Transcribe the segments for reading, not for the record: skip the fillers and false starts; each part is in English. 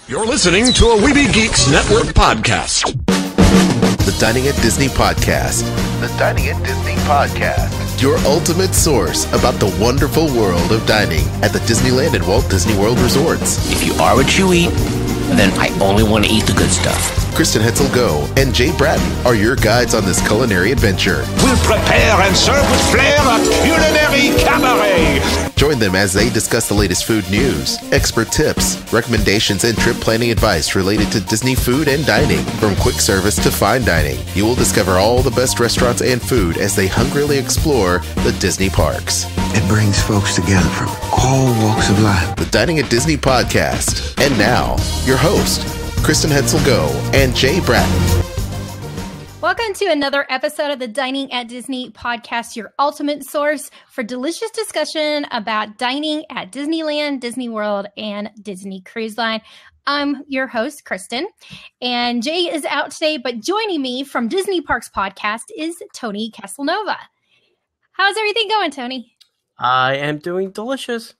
You're listening to a Weeby Geeks Network podcast. The Dining at Disney podcast. The Dining at Disney podcast. Your ultimate source about the wonderful world of dining at the Disneyland and Walt Disney World resorts. If you are what you eat, then I only want to eat the good stuff. Kristen Hetzel-Go and Jay Bratton are your guides on this culinary adventure. We'll prepare and serve with flair a culinary cabaret. Join them as they discuss the latest food news, expert tips, recommendations, and trip planning advice related to Disney food and dining. From quick service to fine dining, you will discover all the best restaurants and food as they hungrily explore the Disney parks. It brings folks together from all walks of life. The Dining at Disney podcast. And now, your host, Kristen Hetzel-Go and Jay Bratton. Welcome to another episode of the Dining at Disney podcast, your ultimate source for delicious discussion about dining at Disneyland, Disney World, and Disney Cruise Line. I'm your host, Kristen, and Jay is out today, but joining me from Disney Parks Podcast is Tony Castelnova. How's everything going, Tony? I am doing delicious.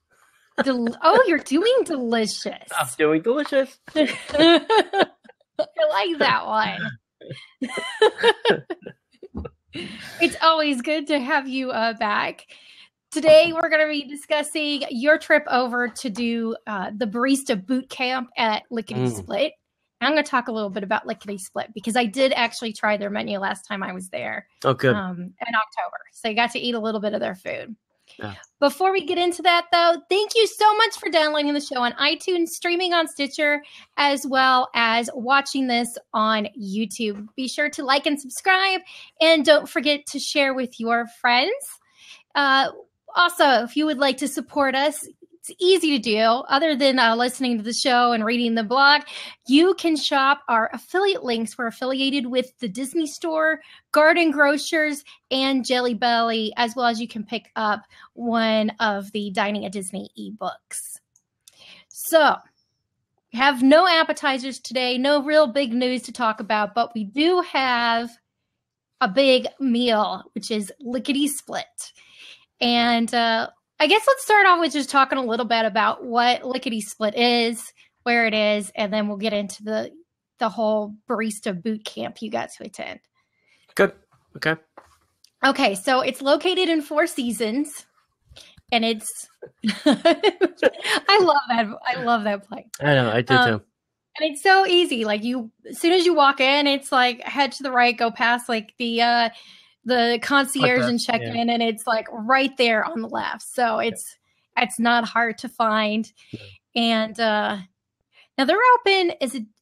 Oh, you're doing delicious. I'm doing delicious. I like that one. It's always good to have you back. Today, we're going to be discussing your trip over to do the Barista Bootcamp at Lickety Split. I'm going to talk a little bit about Lickety Split because I did actually try their menu last time I was there. Oh, good. In October. So I got to eat a little bit of their food. Yeah. Before we get into that, though, thank you so much for downloading the show on iTunes, streaming on Stitcher, as well as watching this on YouTube. Be sure to like and subscribe, and don't forget to share with your friends. Also, if you would like to support us, it's easy to do. Other than listening to the show and reading the blog, you can shop our affiliate links. We're affiliated with the Disney Store, Garden Grocers, and Jelly Belly, as well as you can pick up one of the Dining at Disney ebooks. So, we have no appetizers today, no real big news to talk about, but we do have a big meal, which is Lickety Split. And I guess let's start off with just talking a little bit about what Lickety Split is, where it is, and then we'll get into the whole Barista boot camp you got to attend. Good. Okay. Okay, so it's located in Four Seasons, and it's I love that place. I know, I do too. And it's so easy. Like as soon as you walk in, it's like head to the right, go past like the concierge and check in, and it's like right there on the left. So it's not hard to find. Yeah. And now they're open.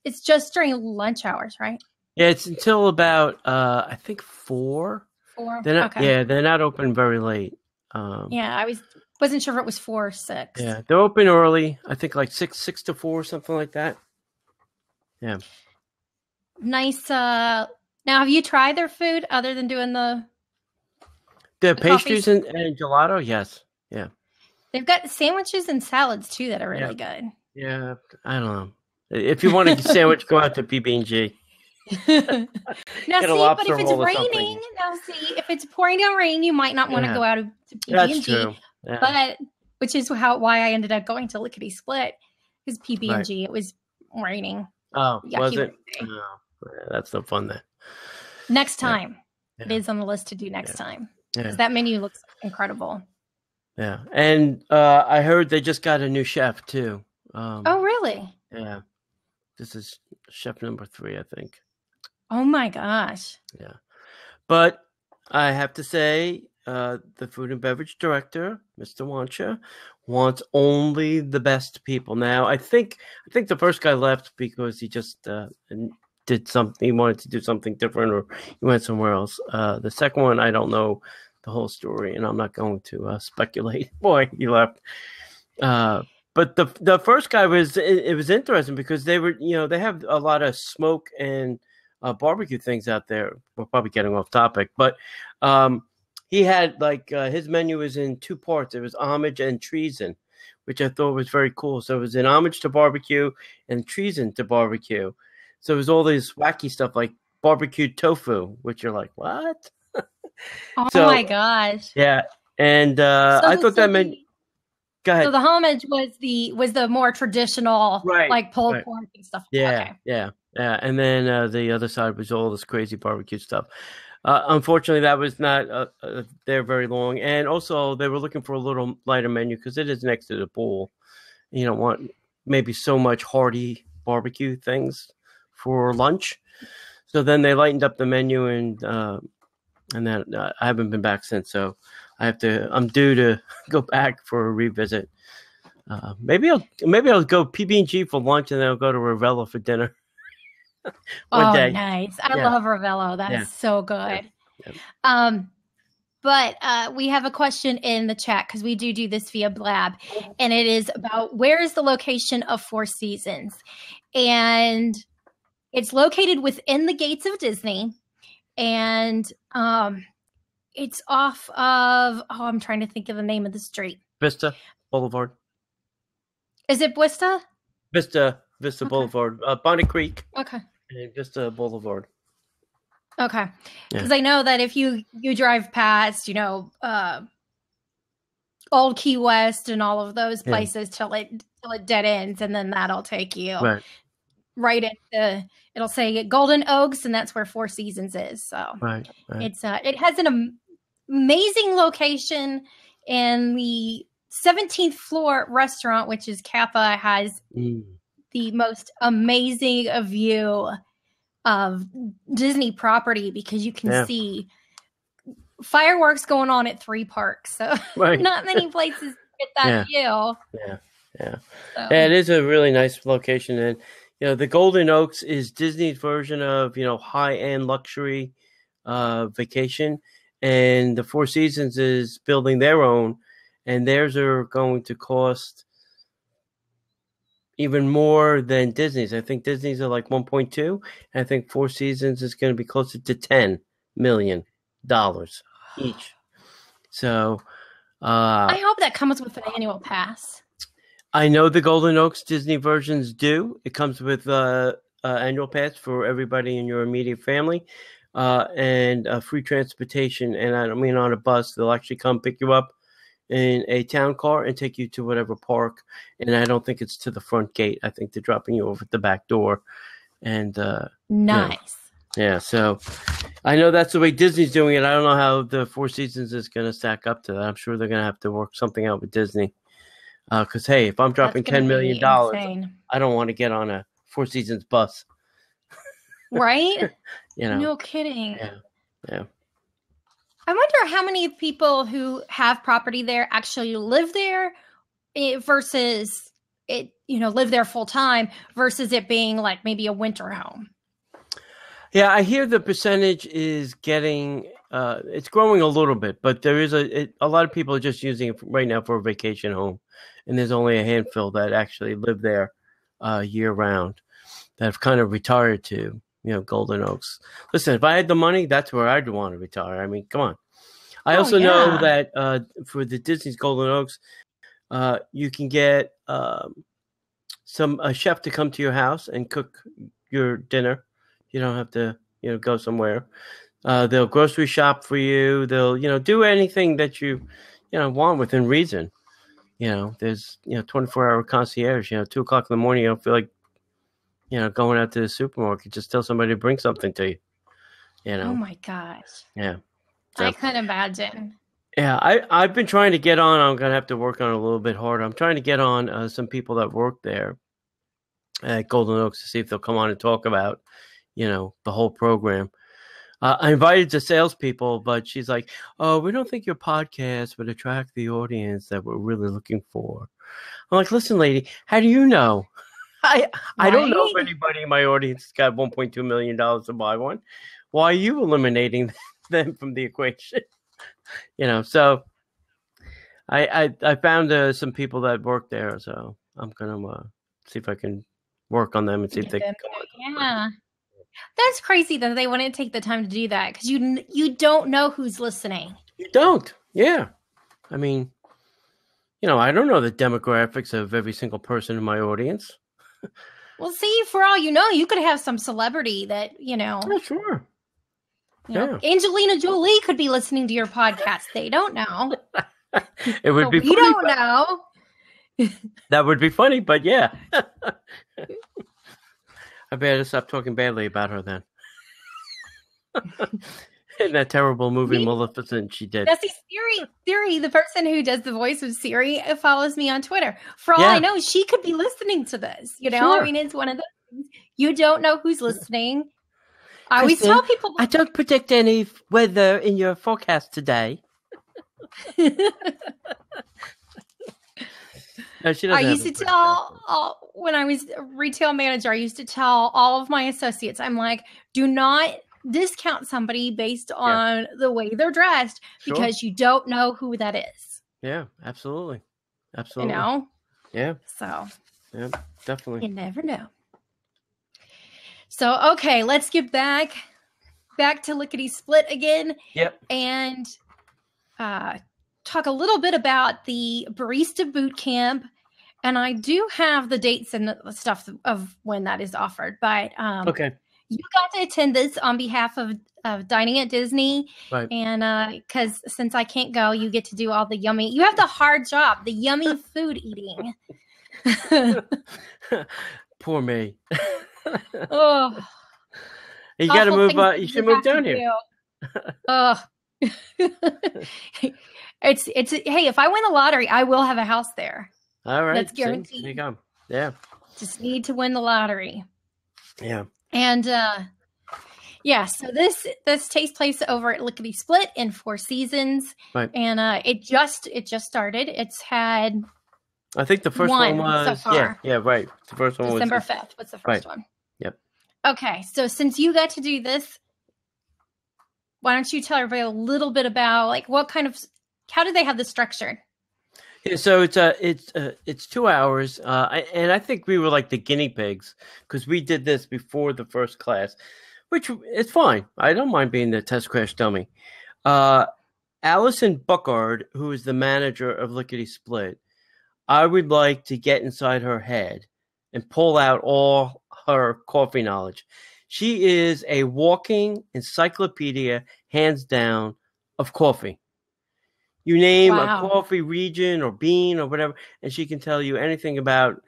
It's just during lunch hours, right? Yeah, it's until about I think 4. 4. They're not, okay. Yeah, they're not open very late. Yeah, I wasn't sure if it was 4 or 6. Yeah, they're open early. I think like 6 to 4, something like that. Yeah. Nice. Now, have you tried their food other than doing the pastries and gelato? Yes. Yeah. They've got sandwiches and salads too that are really good. Yeah. I don't know. If you want a sandwich, go out to PB&G. Now, but if it's raining, if it's pouring down rain, you might not want to go out to PB&G. That's true. Yeah. But which is why I ended up going to Lickety Split because PB&G it was raining. Oh, was it? No, that's no fun then. Next time. Yeah. It is on the list to do next time. Because that menu looks incredible. Yeah. And I heard they just got a new chef too. Oh, really? Yeah. This is chef number 3, I think. Oh my gosh. Yeah. But I have to say, the food and beverage director, Mr. Wancha, wants only the best people. Now, I think the first guy left because he just did something. He wanted to do something different, or he went somewhere else. The second one, I don't know the whole story, and I'm not going to speculate why he left. But the first guy was interesting because they were, they have a lot of smoke and barbecue things out there. We're probably getting off topic, but he had his menu was in 2 parts. It was homage and treason, which I thought was very cool. So it was an homage to barbecue and treason to barbecue. So it was all this wacky stuff like barbecued tofu, which you're like, what? Oh my gosh. Yeah. And I thought that meant Go ahead. So the homage was the more traditional, Right, like pulled right. pork and stuff. Yeah, Okay. yeah. And then the other side was all this crazy barbecue stuff. Unfortunately, that was not there very long. And also, they were looking for a little lighter menu because it is next to the pool. You don't want maybe so much hearty barbecue things for lunch. So then they lightened up the menu, and then I haven't been back since. So I'm due to go back for a revisit. Maybe I'll go PB&G for lunch, and then I'll go to Ravello for dinner. One day. Nice. I love Ravello. That is so good. Yeah. But we have a question in the chat because we do this via Blab, and it is about where is the location of Four Seasons, and it's located within the gates of Disney, and it's off of I'm trying to think of the name of the street. Vista Boulevard. Is it Vista? Vista Boulevard, Bonnet Creek. Okay. And Vista Boulevard. Okay. Because I know that if you drive past, Old Key West and all of those places till it dead ends, and then that'll take you right into, it'll say Golden Oaks, and that's where Four Seasons is. So right. It's it has an amazing location, and the 17th floor restaurant, which is Kappa, has the most amazing view of Disney property because you can see fireworks going on at 3 parks. So not many places get that view. Yeah. It is a really nice location. And, the Golden Oaks is Disney's version of, high-end luxury vacation. And the Four Seasons is building their own. And theirs are going to cost even more than Disney's. I think Disney's are like 1.2. And I think Four Seasons is going to be closer to $10 million each. So I hope that comes with an annual pass. I know the Golden Oaks Disney versions do. It comes with annual pass for everybody in your immediate family, and free transportation. And I don't mean on a bus. They'll actually come pick you up in a town car and take you to whatever park. And I don't think it's to the front gate. I think they're dropping you over at the back door. And nice. Yeah, so I know that's the way Disney's doing it. I don't know how the Four Seasons is going to stack up to that. I'm sure they're going to have to work something out with Disney. Because, hey, if I'm dropping $10 million, I don't want to get on a Four Seasons bus. Right? No kidding. Yeah. I wonder how many people who have property there actually live there versus it, live there full time versus it being like maybe a winter home. Yeah, I hear the percentage is getting, it's growing a little bit, but there is a lot of people are just using it right now for a vacation home. And there's only a handful that actually live there year round that have kind of retired to, Golden Oaks. Listen, if I had the money, that's where I'd want to retire. I mean, come on. I also know that for the Disney's Golden Oaks, you can get a chef to come to your house and cook your dinner. You don't have to, go somewhere. They'll grocery shop for you. They'll, do anything that you, want within reason. There's, 24-hour concierge. 2:00 in the morning, you don't feel like, going out to the supermarket. Just tell somebody to bring something to you. Oh my gosh. Yeah. So, I couldn't imagine. Yeah, I've been trying to get on. I'm going to have to work on it a little bit harder. I'm trying to get on some people that work there at Golden Oaks to see if they'll come on and talk about, the whole program. I invited the salespeople, but she's like, "Oh, we don't think your podcast would attract the audience that we're really looking for." I'm like, "Listen, lady, how do you know? I don't know if anybody in my audience has got $1.2 million to buy one. Why are you eliminating them from the equation?" So I found some people that work there, so I'm gonna see if I can work on them and see if they can come on. Yeah. That's crazy that they wouldn't take the time to do that because you don't know who's listening. You don't. Yeah. I mean, I don't know the demographics of every single person in my audience. Well, see, for all you know, you could have some celebrity that, Yeah, sure. Angelina Jolie could be listening to your podcast. They don't know. It would be we don't know. That would be funny, but yeah. I better stop talking badly about her then. In that terrible movie Maleficent she did. Now see, Siri, the person who does the voice of Siri, follows me on Twitter. For all I know, she could be listening to this. You know, Sure. I mean, it's one of those things. You don't know who's listening. I always tell people, I don't predict any weather in your forecast today. No, she doesn't I have used a to tell when I was a retail manager, I used to tell all of my associates, I'm like, do not discount somebody based on the way they're dressed because you don't know who that is. Yeah, absolutely. You Absolutely. know? Yeah. So Yeah, definitely. you never know. So, okay, let's get back to Lickety Split again. Yep. And talk a little bit about the Barista Bootcamp. And I do have the dates and the stuff of when that is offered. But Okay. you got to attend this on behalf of Dining at Disney. Right. And because since I can't go, you get to do all the yummy. You have the hard job, the yummy food eating. Poor me. Oh, You got to move. You should move down here. Oh, it's hey, if I win the lottery, I will have a house there. All right. That's guaranteed. There you go. Yeah. Just need to win the lottery. Yeah. And so this takes place over at Lickety Split in Four Seasons. Right. And it just started. It's had I think the first one was so far. Yeah, right. The first one December was 5th. What's the first one? Yep. Okay, so since you got to do this, why don't you tell everybody a little bit about like how do they have this structured? Yeah, so it's 2 hours, and I think we were like the guinea pigs because we did this before the first class, which is fine. I don't mind being the test crash dummy. Allison Buckard, who is the manager of Lickety Split, I would like to get inside her head and pull out all her coffee knowledge. She is a walking encyclopedia, hands down, of coffee. You name a coffee region or bean or whatever, and she can tell you anything about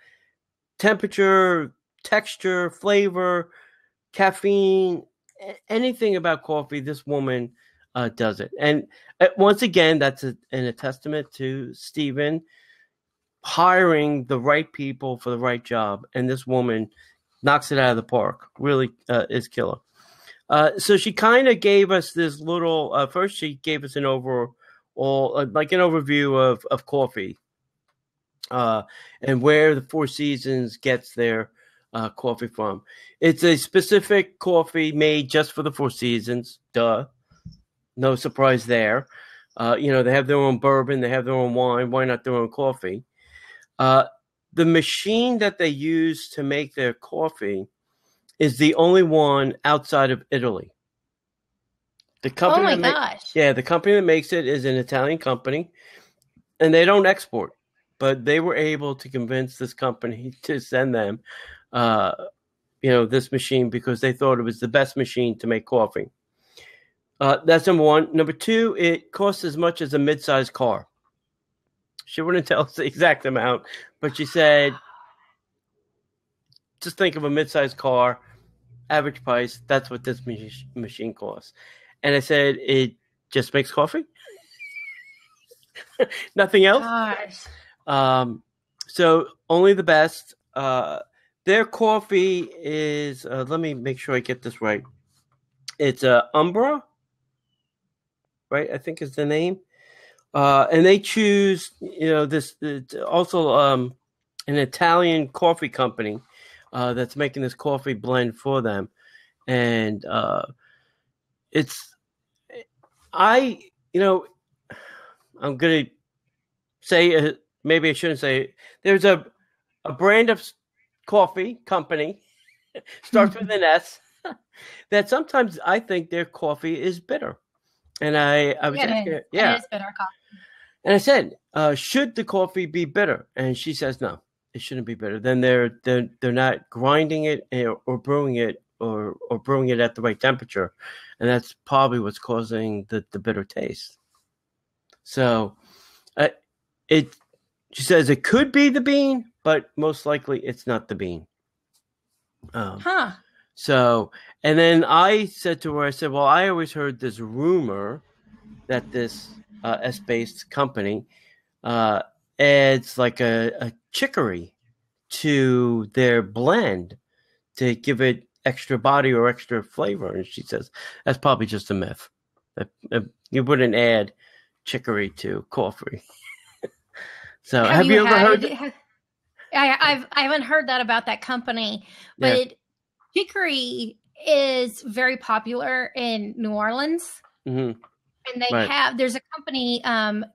temperature, texture, flavor, caffeine, anything about coffee. This woman does it. And once again, that's a testament to Stephen hiring the right people for the right job. And this woman knocks it out of the park. Really is killer. So she kind of gave us this little, first she gave us an overview of coffee and where the Four Seasons gets their coffee from. It's a specific coffee made just for the Four Seasons. Duh. No surprise there. They have their own bourbon. They have their own wine. Why not their own coffee? The machine that they use to make their coffee is the only one outside of Italy. The company the company that makes it is an Italian company, and they don't export, but they were able to convince this company to send them, this machine because they thought it was the best machine to make coffee. That's number one. Number two, it costs as much as a mid-sized car. She wouldn't tell us the exact amount, but she said, just think of a mid-sized car, average price. That's what this machine costs. And I said, it just makes coffee? Nothing else? Gosh. So only the best. Their coffee is, let me make sure I get this right. It's Umbra, right? I think is the name. And they choose, this also an Italian coffee company that's making this coffee blend for them. And I'm going to say, maybe I shouldn't say it. There's a brand of coffee company, starts with an S, that sometimes I think their coffee is bitter. And I was asking her, it is bitter coffee. And I said, should the coffee be bitter? And she says, no, it shouldn't be bitter. Then they're not grinding it or brewing it or brewing it at the right temperature. And that's probably what's causing the bitter taste. So She says it could be the bean, but most likely it's not the bean. So, and then I said to her, I said, well, I always heard this rumor that this S-based company adds like a chicory to their blend to give it extra body or extra flavor. And she says, that's probably just a myth. You wouldn't add chicory to coffee. So have you ever heard? I haven't heard that about that company, but chicory is very popular in New Orleans, and they there's a company,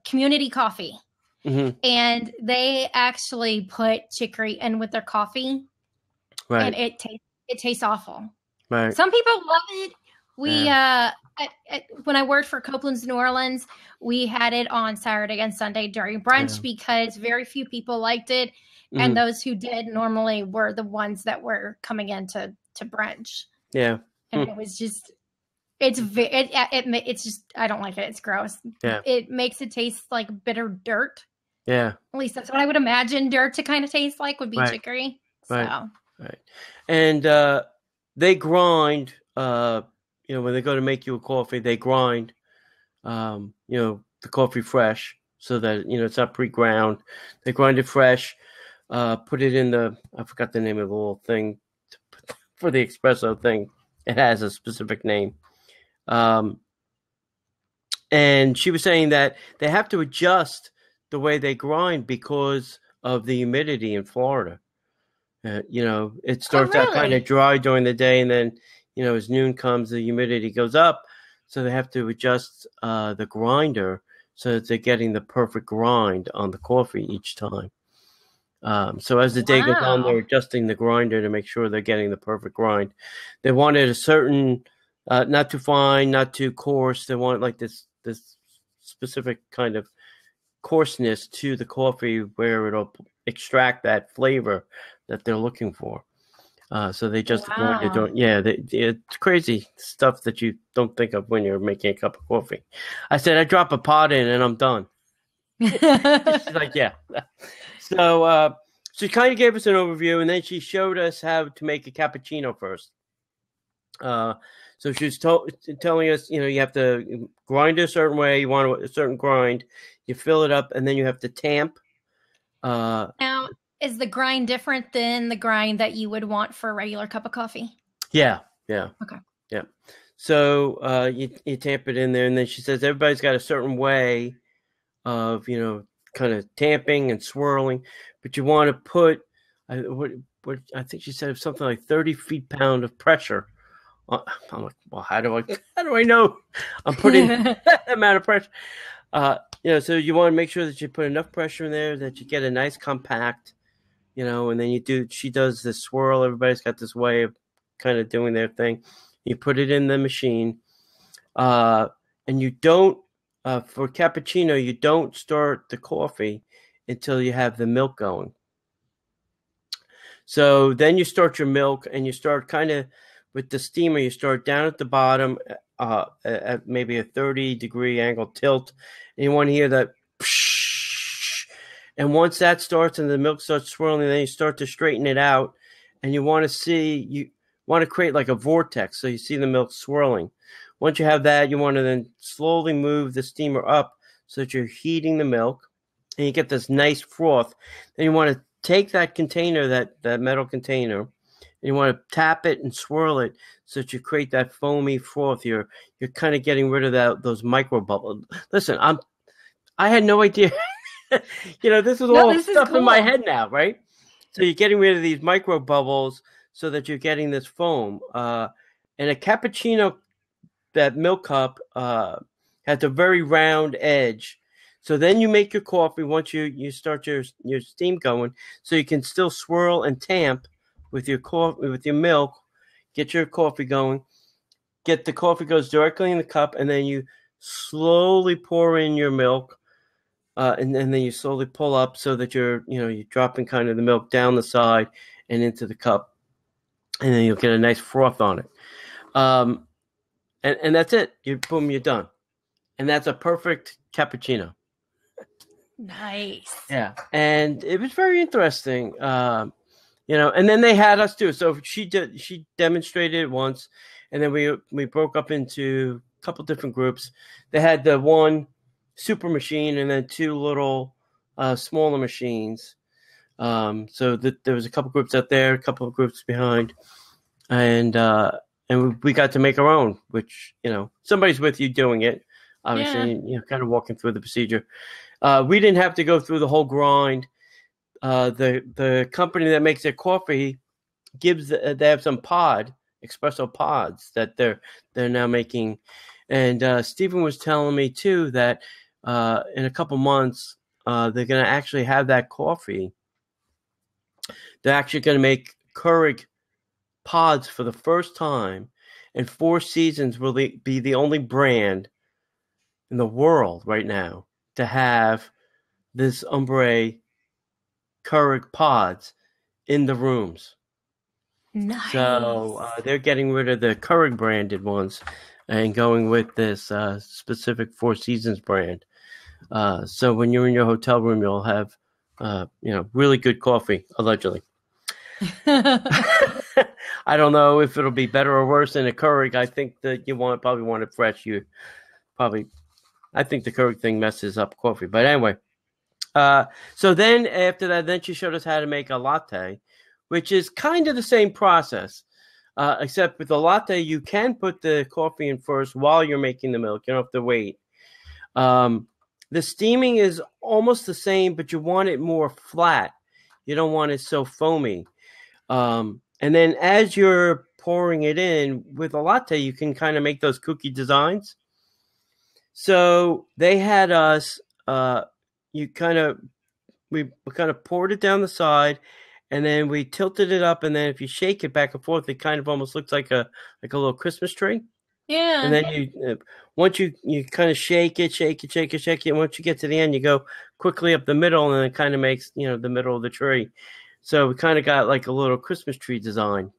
Community Coffee, and they actually put chicory in with their coffee, and it tastes awful. Right. Some people love it. We when I worked for Copeland's New Orleans, we had it on Saturday and Sunday during brunch because very few people liked it. And those who did normally were the ones that were coming in to brunch. Yeah. And it was just, it's just, I don't like it. It's gross. Yeah. It makes it taste like bitter dirt. Yeah. At least that's what I would imagine dirt to kind of taste like would be chicory. So. Right. And they grind, when they go to make you a coffee, they grind, the coffee fresh so that, it's not pre-ground. They grind it fresh, put it in I forgot the name of the little thing for the espresso thing. It has a specific name. And she was saying that they have to adjust the way they grind because of the humidity in Florida. It starts out kind of dry during the day, and then, as noon comes, the humidity goes up. So they have to adjust the grinder so that they're getting the perfect grind on the coffee each time. So as the day goes on, they're adjusting the grinder to make sure they're getting the perfect grind. They wanted a certain, not too fine, not too coarse. They want like this specific kind of coarseness to the coffee where it'll extract that flavor that they're looking for. So they just it's crazy stuff that you don't think of when you're making a cup of coffee. I said, I drop a pot in and I'm done. She's like, yeah. So she kind of gave us an overview, and then she showed us how to make a cappuccino first. So she was telling us, you have to grind it a certain way. You want a certain grind. You fill it up, and then you have to tamp. Now, is the grind different than the grind that you would want for a regular cup of coffee? Yeah. Okay. Yeah. So you tamp it in there, and then she says everybody's got a certain way of, kind of tamping and swirling, but you want to put, what I think she said something like 30 feet-pound of pressure. I'm like, well, how do I know I'm putting that amount of pressure? So you want to make sure that you put enough pressure in there that you get a nice compact, and then she does this swirl. Everybody's got this way of kind of doing their thing. You put it in the machine, and you don't, for cappuccino, you don't start the coffee until you have the milk going. So then you start your milk, and you start kind of with the steamer. You start down at the bottom at maybe a 30-degree angle tilt, and you want to hear that. And once that starts and the milk starts swirling, then you start to straighten it out, and you want to create like a vortex, so you see the milk swirling. Once you have that, you want to then slowly move the steamer up so that you're heating the milk, and you get this nice froth. Then you want to take that container, that metal container, and you want to tap it and swirl it so that you create that foamy froth. You're kind of getting rid of those micro bubbles. Listen, I had no idea. This is all stuff in my head now, right? So you're getting rid of these micro bubbles so that you're getting this foam. And a cappuccino, that milk cup has a very round edge. So then you make your coffee once you start your steam going, so you can still swirl and tamp with your coffee, with your milk, get your coffee going, get the coffee goes directly in the cup, and then you slowly pour in your milk, and then you slowly pull up so that you're dropping kind of the milk down the side and into the cup, and then you'll get a nice froth on it. And that's it. You're done. And that's a perfect cappuccino. Nice. Yeah, and it was very interesting. And then they had us too. So she demonstrated it once, and then we broke up into a couple different groups. They had the one super machine and then two little smaller machines. So there was a couple groups out there, a couple of groups behind, and we got to make our own. Which somebody's with you doing it, obviously, kind of walking through the procedure. We didn't have to go through the whole grind. The company that makes their coffee they have some espresso pods that they're now making, and Stephen was telling me too that in a couple months they're going to actually have that coffee. They're actually going to make Keurig pods for the first time, and Four Seasons will be the only brand in the world right now to have this ombre Keurig pods in the rooms. Nice. So they're getting rid of the Keurig branded ones and going with this specific Four Seasons brand. So when you're in your hotel room, you'll have really good coffee, allegedly. I don't know if it'll be better or worse than a Keurig. I think that you probably want it fresh. I think the Keurig thing messes up coffee. But anyway, so then after that, then she showed us how to make a latte, which is kind of the same process, except with the latte, you can put the coffee in first while you're making the milk. You don't have to wait. The steaming is almost the same, but you want it more flat. You don't want it so foamy. And then as you're pouring it in with a latte, you can kind of make those cookie designs. So they had us, we kind of poured it down the side, and then we tilted it up, and then if you shake it back and forth, it kind of almost looks like a little Christmas tree. Yeah. And then once you kind of shake it, and once you get to the end, you go quickly up the middle, and it kind of makes, the middle of the tree. So we kind of got like a little Christmas tree design.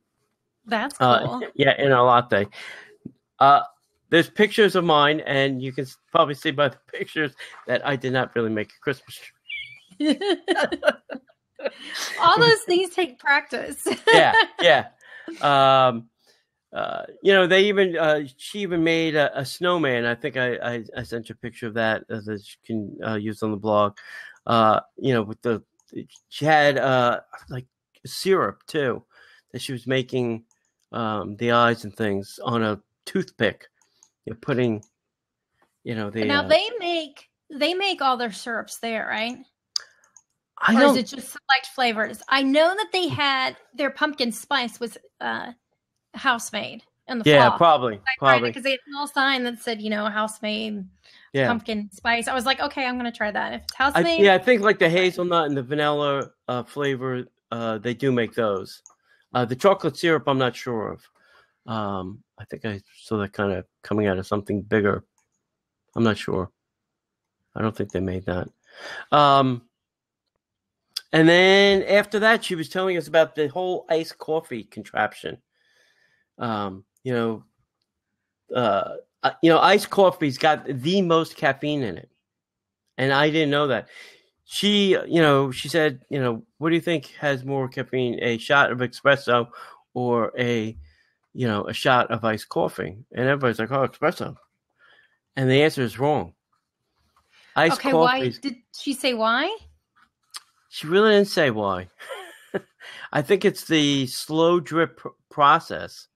That's cool. In a latte. There's pictures of mine, and you can probably see by the pictures that I did not really make a Christmas tree. All those things take practice. Yeah. They even she even made a snowman. I think I sent you a picture of that that you can use on the blog. She had like syrup too that she was making the eyes and things on a toothpick. You're putting, now they make all their syrups there, right? Or is it just select flavors? I know that they had their pumpkin spice was house made in the fall. Yeah, probably because they had a little sign that said, house made pumpkin spice. I was like, okay, I'm gonna try that if it's house made. I think like the hazelnut and the vanilla flavor, they do make those. The chocolate syrup, I'm not sure of. I think I saw that kind of coming out of something bigger. I'm not sure. I don't think they made that. And then after that, she was telling us about the whole iced coffee contraption. Iced coffee's got the most caffeine in it, and I didn't know that. She said, what do you think has more caffeine, a shot of espresso or a shot of iced coffee? And everybody's like, oh, espresso. And the answer is wrong. Iced coffee. Why did she say why? She really didn't say why. I think it's the slow drip process.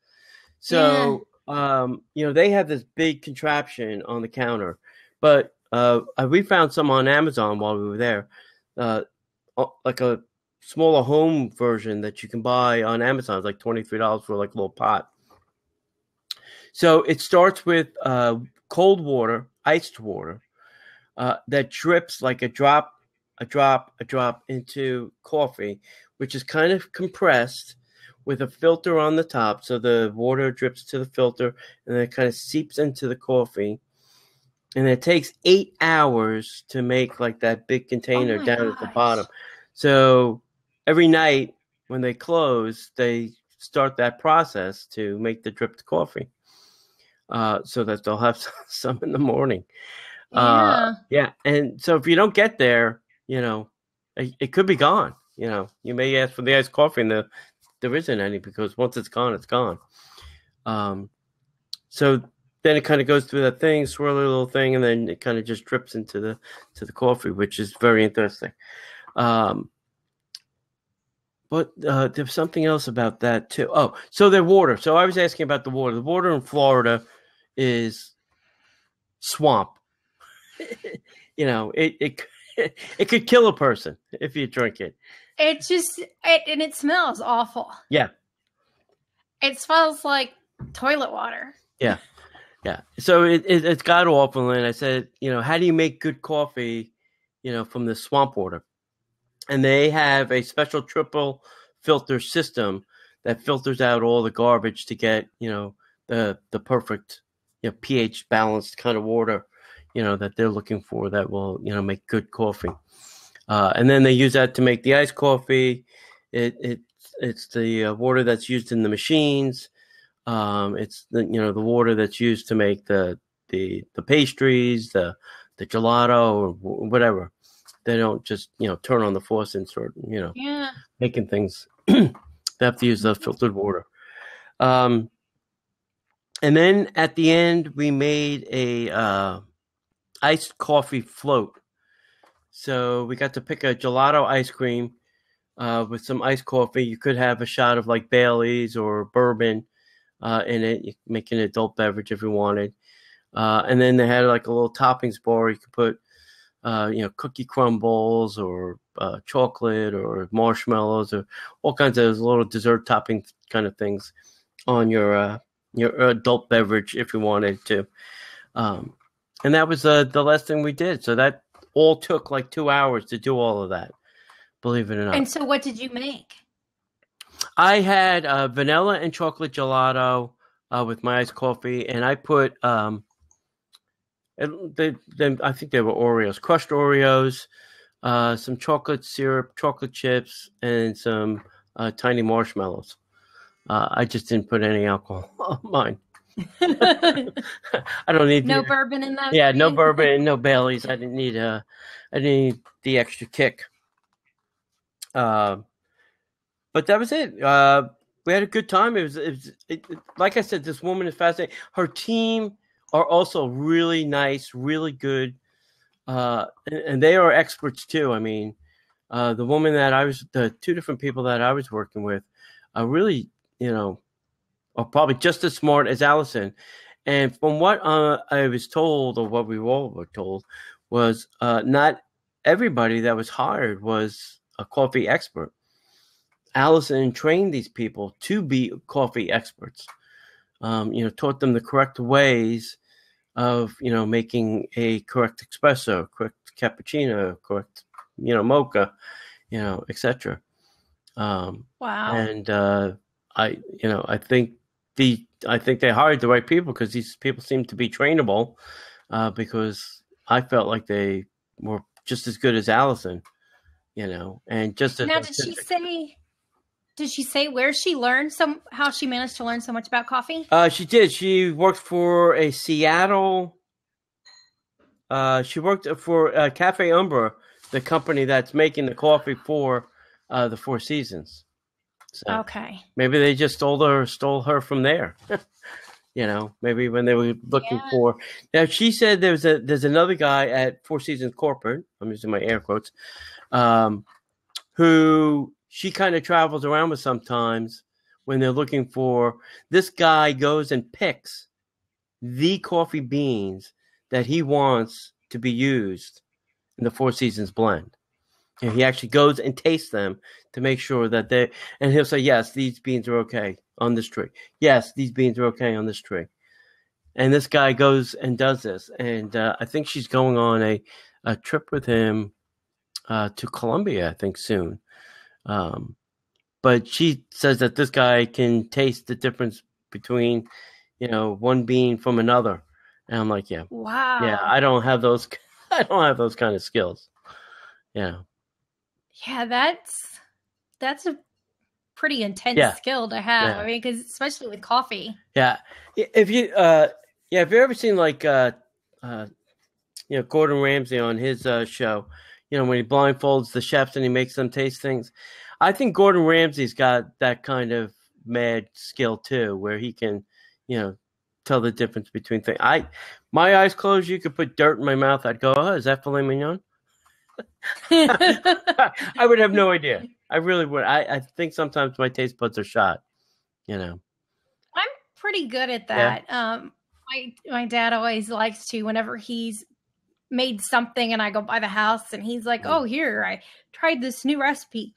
So, they have this big contraption on the counter, but we found some on Amazon while we were there, like a smaller home version that you can buy on Amazon. It's like $23 for like a little pot. So it starts with cold water, iced water, that drips like a drop into coffee, which is kind of compressed with a filter on the top. So the water drips to the filter and then it kind of seeps into the coffee. And it takes 8 hours to make like that big container down at the bottom. So every night when they close, they start that process to make the dripped coffee, so that they'll have some in the morning. Yeah. And so if you don't get there, it could be gone. You may ask for the iced coffee and there isn't any because once it's gone, it's gone. So then it kind of goes through that thing, swirly little thing, and then it kind of just drips into the coffee, which is very interesting. But there's something else about that too. Oh, so their water. So I was asking about the water. The water in Florida is swamp. It could kill a person if you drink it. And it smells awful. Yeah. It smells like toilet water. Yeah. Yeah. So it's got awful. And I said, how do you make good coffee, from the swamp water? And they have a special triple filter system that filters out all the garbage to get, the perfect, pH balanced kind of water, that they're looking for that will, make good coffee. And then they use that to make the iced coffee. It's the water that's used in the machines. It's the water that's used to make the pastries, the gelato, or whatever. They don't just turn on the faucet and start making things. They have to use the filtered water. And then at the end we made a iced coffee float. So we got to pick a gelato ice cream with some iced coffee. You could have a shot of like Bailey's or bourbon in it. You can make an adult beverage if you wanted. And then they had like a little toppings bar. You could put cookie crumbles or chocolate or marshmallows or all kinds of little dessert topping kind of things on your adult beverage if you wanted to. And that was the last thing we did. So that all took like 2 hours to do all of that, believe it or not. And so what did you make? I had vanilla and chocolate gelato with my iced coffee, and I put I think they were Oreos, crushed Oreos, some chocolate syrup, chocolate chips, and some tiny marshmallows. I just didn't put any alcohol on mine. I don't need no bourbon in that. Yeah, no bourbon, no Baileys. I didn't need the extra kick. But that was it. We had a good time. It was like I said, this woman is fascinating. Her team are also really nice, really good, and they are experts too. I mean, the woman the two different people that I was working with, really, are probably just as smart as Allison. And from what I was told, or what we all were told, was not everybody that was hired was a coffee expert. Allison trained these people to be coffee experts. Taught them the correct ways of, making a correct espresso, correct cappuccino, correct, mocha, etc. Wow. And I think they hired the right people because these people seem to be trainable. Because I felt like they were just as good as Allison, and just as now. Did she say where she learned how she managed to learn so much about coffee? She did. She worked for a Seattle. She worked for Cafe Umbra, the company that's making the coffee for the Four Seasons. So okay. Maybe they just stole her from there. Maybe when they were looking for. Now she said there's another guy at Four Seasons Corporate. I'm using my air quotes. Who she kind of travels around with sometimes when they're looking for. This guy goes and picks the coffee beans that he wants to be used in the Four Seasons blend. And he actually goes and tastes them to make sure that and he'll say, yes, these beans are okay on this tree. Yes, these beans are okay on this tree. And this guy goes and does this. And I think she's going on a trip with him to Colombia, I think, soon. But she says that this guy can taste the difference between, one bean from another. And I'm like, yeah. Wow. Yeah, I don't have those kind of skills. Yeah. Yeah, that's a pretty intense skill to have. Yeah. I mean, because especially with coffee. Yeah. If you ever seen like Gordon Ramsay on his show. When he blindfolds the chefs and he makes them taste things. I think Gordon Ramsay's got that kind of mad skill too, where he can, tell the difference between things. My eyes closed, you could put dirt in my mouth. I'd go, oh, is that filet mignon? I would have no idea. I really would. I think sometimes my taste buds are shot, I'm pretty good at that. Yeah. My dad always likes to, whenever he's made something and I go by the house and he's like, oh, here, I tried this new recipe.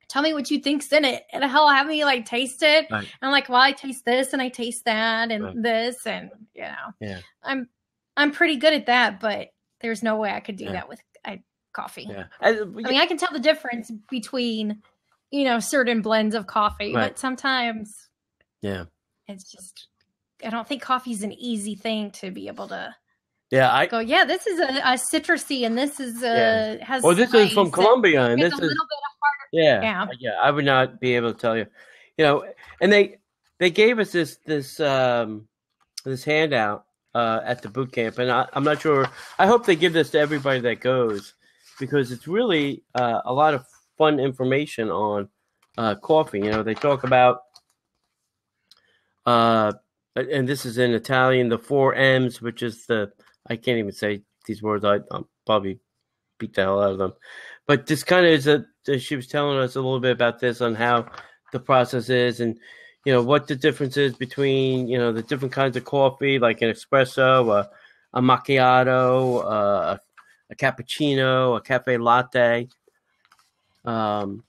Tell me what you think's in it. And he'll have me like taste it. Right. And I'm like, well, I taste this and I taste that and this. And, yeah. I'm pretty good at that, but there's no way I could do that with coffee. Yeah. I mean, I can tell the difference between, certain blends of coffee, but sometimes it's just, I don't think coffee's an easy thing to be able to this is a citrusy and this is has this is from Colombia and this is a little bit harder. Yeah. I would not be able to tell you. And they gave us this handout at the boot camp, and I'm not sure. I hope they give this to everybody that goes, because it's really a lot of fun information on coffee. They talk about and this is in Italian, the 4 M's, which is I can't even say these words. I'll probably beat the hell out of them. But this kind of is she was telling us a little bit about this on how the process is and, what the difference is between, the different kinds of coffee, like an espresso, a macchiato, a cappuccino, a cafe latte. So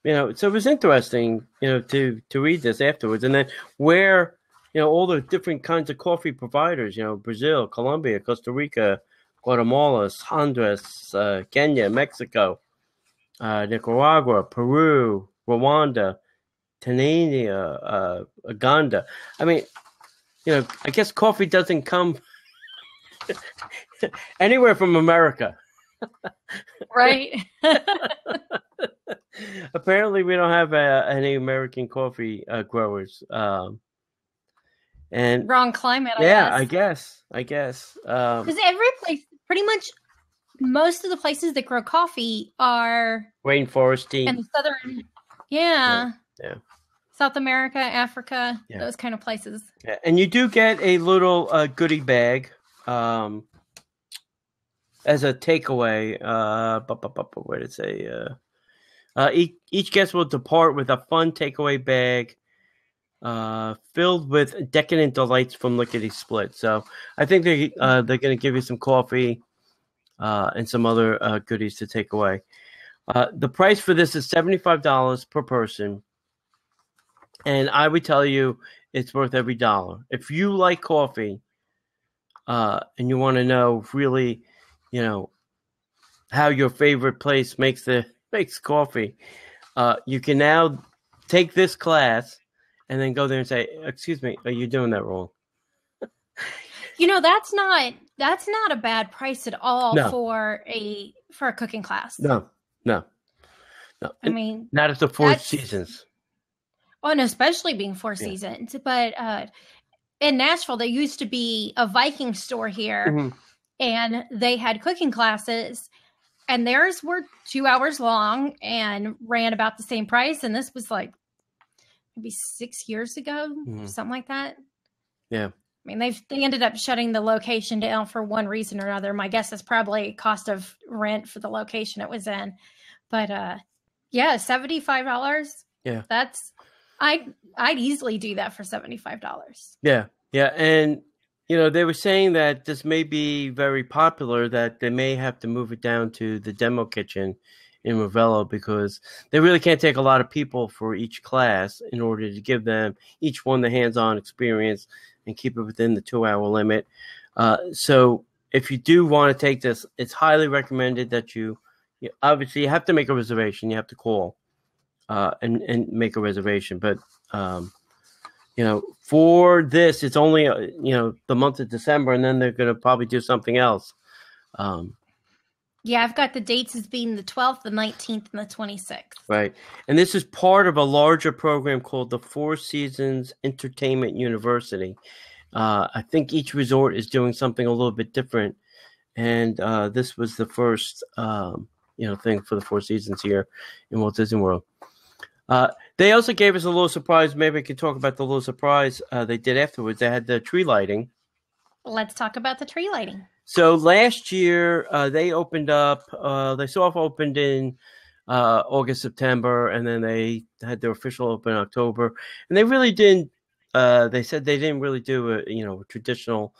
it was interesting, to read this afterwards. And then where, all the different kinds of coffee providers, Brazil, Colombia, Costa Rica, Guatemala, Honduras, Kenya, Mexico, Nicaragua, Peru, Rwanda, Tanzania, Uganda. I mean, I guess coffee doesn't come anywhere from America. Right. Apparently, we don't have any American coffee growers. And wrong climate. I guess. Because every place, pretty much, most of the places that grow coffee are rainforesty and southern. Yeah. South America, Africa, those kind of places. Yeah. And you do get a little goodie bag as a takeaway. Where did it say? Each guest will depart with a fun takeaway bag filled with decadent delights from Lickety Split. So I think they're going to give you some coffee and some other goodies to take away. The price for this is $75 per person. And I would tell you it's worth every dollar. If you like coffee and you want to know really, how your favorite place makes coffee, you can now take this class and then go there and say, excuse me, are you doing that wrong? That's not a bad price at all for a cooking class. No. I mean, not at the Four Seasons. Oh, and especially being Four Seasons. But in Nashville, there used to be a Viking store here, and they had cooking classes, and theirs were 2 hours long and ran about the same price. And this was like maybe 6 years ago, something like that. Yeah. I mean, they ended up shutting the location down for one reason or another. My guess is probably cost of rent for the location it was in. But $75. Yeah. I'd easily do that for $75. Yeah. Yeah. And, they were saying that this may be very popular, that they may have to move it down to the demo kitchen in Ravello, because they really can't take a lot of people for each class in order to give them each one the hands-on experience and keep it within the 2-hour limit. So if you do want to take this, it's highly recommended that you obviously you have to make a reservation. You have to call and make a reservation. But, for this, it's only, the month of December, and then they're going to probably do something else. Yeah, I've got the dates as being the 12th, the 19th, and the 26th. Right. And this is part of a larger program called the Four Seasons Entertainment University. I think each resort is doing something a little bit different. and this was the first thing for the Four Seasons here in Walt Disney World. They also gave us a little surprise. Maybe I could talk about the little surprise they did afterwards. They had the tree lighting. Let's talk about the tree lighting. So last year they opened up. They soft opened in August, September, and then they had their official open in October. And they really didn't. They said they didn't really do a traditional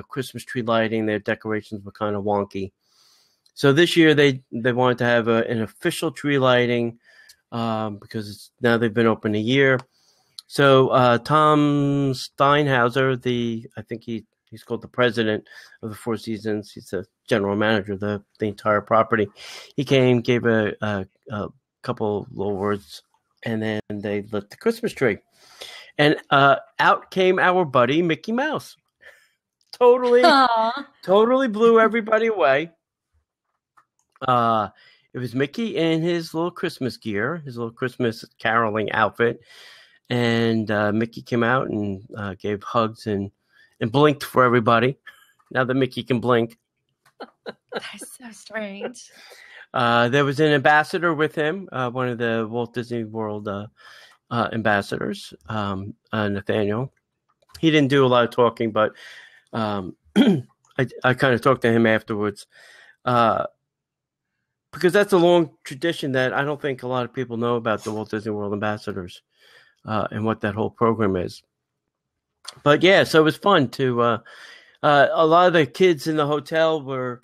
Christmas tree lighting. Their decorations were kind of wonky. So this year they wanted to have an official tree lighting. Because now they've been open a year. So Tom Steinhauser, I think he's called the president of the Four Seasons. He's the general manager of the entire property. He came, gave a couple little words, and then they lit the Christmas tree. And out came our buddy Mickey Mouse. Totally blew everybody away. It was Mickey in his little Christmas gear, his little Christmas caroling outfit. And Mickey came out and gave hugs and blinked for everybody. Now that Mickey can blink. That's so strange. There was an ambassador with him, one of the Walt Disney World ambassadors, Nathaniel. He didn't do a lot of talking, but I kind of talked to him afterwards. Because that's a long tradition that I don't think a lot of people know about the Walt Disney World ambassadors and what that whole program is. But yeah, so it was fun to. A lot of the kids in the hotel were,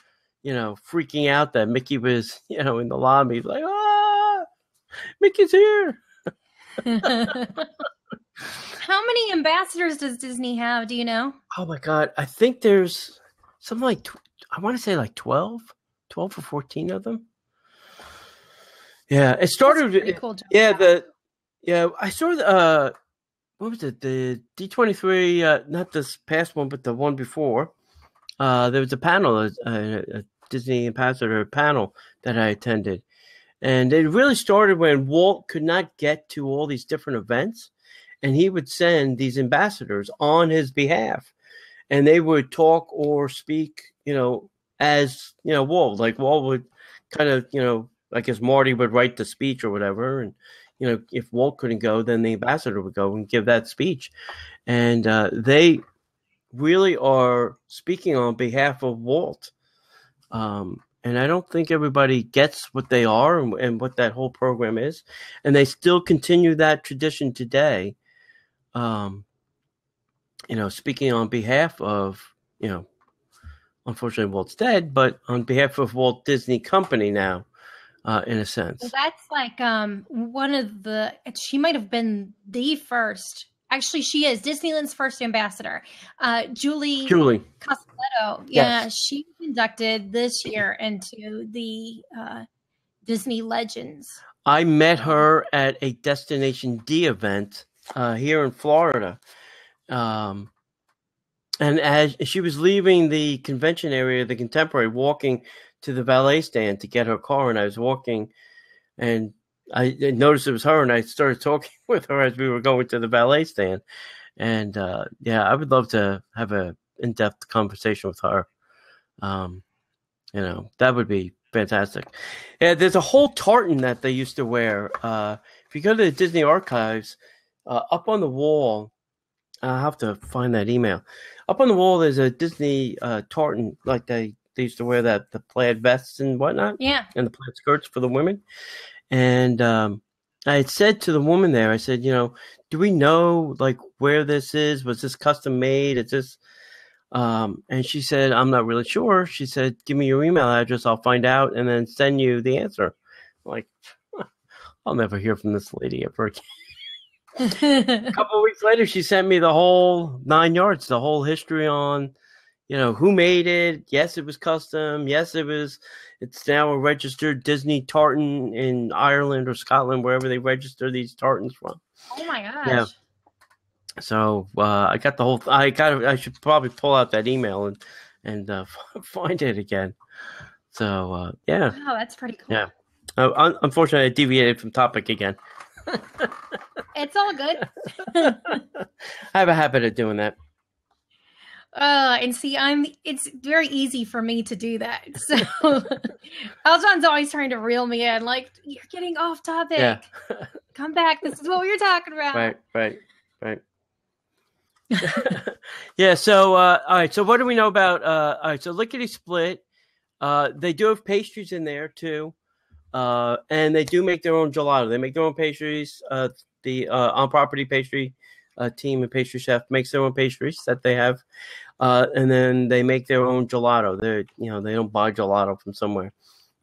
freaking out that Mickey was, in the lobby, like, Mickey's here. How many ambassadors does Disney have? Do you know? Oh my God, I think there's something like I want to say like 12 or 14 of them. Yeah, it started. Cool job. I saw what was it? The D23, not this past one, but the one before. There was a panel, a Disney ambassador panel that I attended, and it really started when Walt could not get to all these different events, and he would send these ambassadors on his behalf, and they would talk or speak, as Walt. Like Walt would kind of, I guess Marty would write the speech or whatever. And, if Walt couldn't go, then the ambassador would go and give that speech. And they really are speaking on behalf of Walt. And I don't think everybody gets what they are and what that whole program is. And they still continue that tradition today. Speaking on behalf of, unfortunately Walt's dead, but on behalf of Walt Disney Company now. In a sense. Well, that's like one of the. She might have been the first. Actually, she is Disneyland's first ambassador. Julie Costello. Yeah, yes. She was inducted this year into the Disney Legends. I met her at a Destination D event here in Florida. And as she was leaving the convention area, the Contemporary, walking to the valet stand to get her car, and I was walking, and I noticed it was her, and I started talking with her as we were going to the valet stand. And I would love to have a in-depth conversation with her. That would be fantastic. Yeah, there's a whole tartan that they used to wear. If you go to the Disney Archives, up on the wall, I'll have to find that email. Up on the wall, there's a Disney tartan, like they used to wear the plaid vests and whatnot. Yeah. And the plaid skirts for the women. And I had said to the woman there, I said, do we know like where this is? Was this custom made? Is this? And she said, I'm not really sure. She said, give me your email address. I'll find out and then send you the answer. I'm like, I'll never hear from this lady ever again. A couple of weeks later, she sent me the whole 9 yards, the whole history on, who made it. Yes, it was custom. Yes, it's now a registered Disney tartan in Ireland or Scotland, wherever they register these tartans from. Oh my gosh. Yeah. So I got the whole. I should probably pull out that email and find it again. So yeah. Oh, that's pretty cool. Yeah. Unfortunately, I deviated from topic again. It's all good. I have a habit of doing that. And see, it's very easy for me to do that. So Aljon's always trying to reel me in, like, you're getting off topic. Yeah. Come back. This is what we were talking about. Right. Yeah. So, all right. So, what do we know about? All right. So, Lickety Split. They do have pastries in there too, and they do make their own gelato. They make their own pastries. The on-property pastry team and pastry chef makes their own pastries that they have, and then they make their own gelato. They don't buy gelato from somewhere.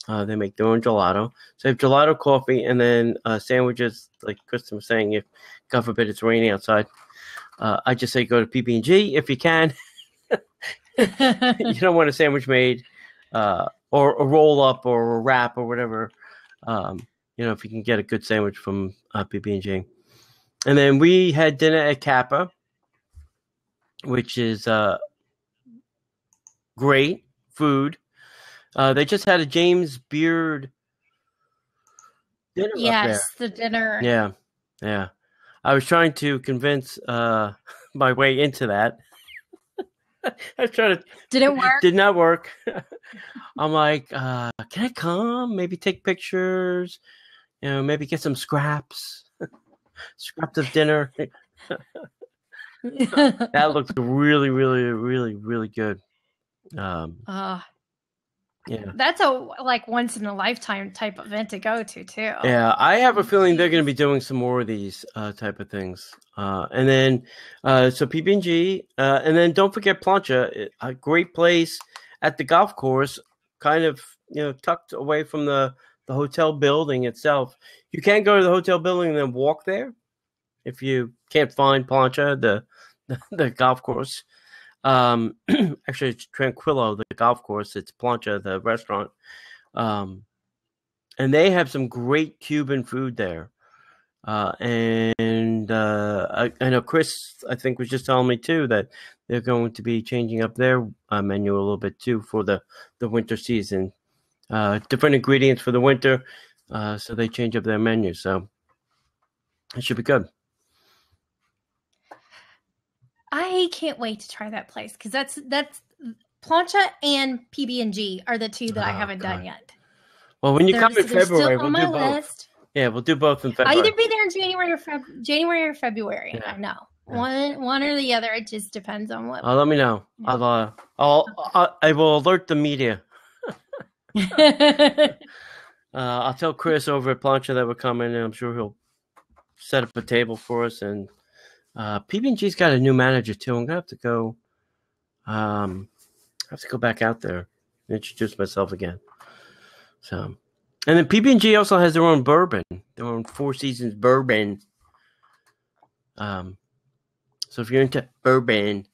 They make their own gelato. So they have gelato, coffee, and then sandwiches. Like Kristen was saying, if God forbid it's raining outside, I just say go to PB&G if you can. You don't want a sandwich made, or a roll up or a wrap or whatever. If you can get a good sandwich from PB&G. And then we had dinner at Kappa, which is great food. They just had a James Beard dinner up there. Yes, the dinner. Yeah. I was trying to convince my way into that. I was trying to. Did it work? Did not work. I'm like, can I come? Maybe take pictures. Maybe get some scraps. Scraps of dinner. That looks really, really, really, really good. Yeah. That's a once in a lifetime type event to go to too. Yeah, I have a feeling they're going to be doing some more of these type of things. And then so PB&G, and then don't forget Plancha, a great place at the golf course, kind of tucked away from the hotel building itself. You can go to the hotel building and then walk there if you can't find Plancha, the golf course. Actually, it's Tranquillo, the golf course. It's Plancha, the restaurant. And they have some great Cuban food there. And I know Chris, I think, was just telling me too that they're going to be changing up their menu a little bit too for the winter season. Different ingredients for the winter, so they change up their menu. So it should be good. I can't wait to try that place because that's Plancha and PB&G are the two that I haven't done yet. Well, when you come in February, we'll do both. List. Yeah, we'll do both in February. I'll either be there in January or February. Yeah. I know one or the other. It just depends on what. Let me know. Yeah. I will alert the media. I'll tell Chris over at Plancha that we're coming, and I'm sure he'll set up a table for us. And PB&G's got a new manager too. I'm gonna have to go. I have to go back out there and introduce myself again. So, and then PB&G also has their own bourbon, their own Four Seasons bourbon. So if you're into bourbon,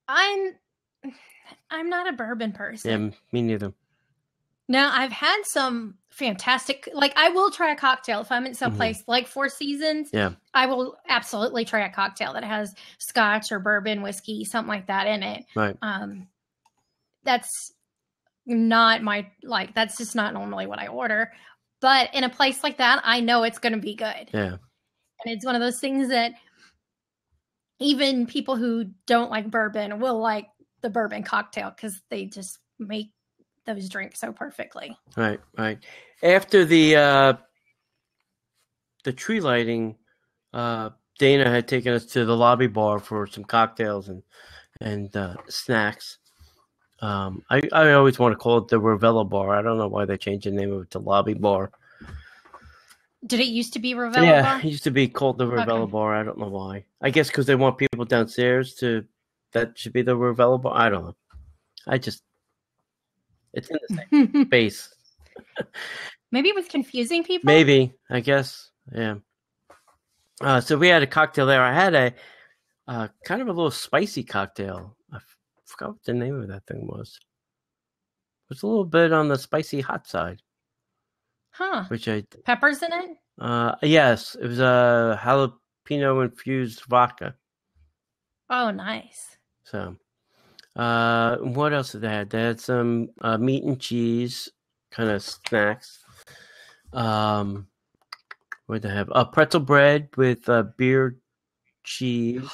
I'm not a bourbon person. Yeah, me neither. Now, I've had some fantastic, I will try a cocktail if I'm in some place like Four Seasons. Yeah. I will absolutely try a cocktail that has scotch or bourbon, whiskey, something like that in it. Right. That's not that's just not normally what I order. But in a place like that, I know it's going to be good. Yeah. And it's one of those things that even people who don't like bourbon will like the bourbon cocktail because they just make those drinks so perfectly. Right. After the tree lighting, Dana had taken us to the lobby bar for some cocktails and snacks. I always want to call it the Ravella bar. I don't know why they changed the name of it to lobby bar. Did it used to be Ravella bar? Yeah, it used to be called the Ravella bar. I don't know why. I guess because they want people downstairs that should be the Ravella bar. I don't know. It's in the same space. Maybe it was confusing people? Maybe, I guess. Yeah. So we had a cocktail there. I had a kind of a little spicy cocktail. I forgot what the name of that thing was. It was a little bit on the spicy hot side. Huh. Which peppers in it? Yes. It was a jalapeno infused vodka. Oh, nice. So, what else did they have? They had some meat and cheese kind of snacks. What did they have? Pretzel bread with beer cheese.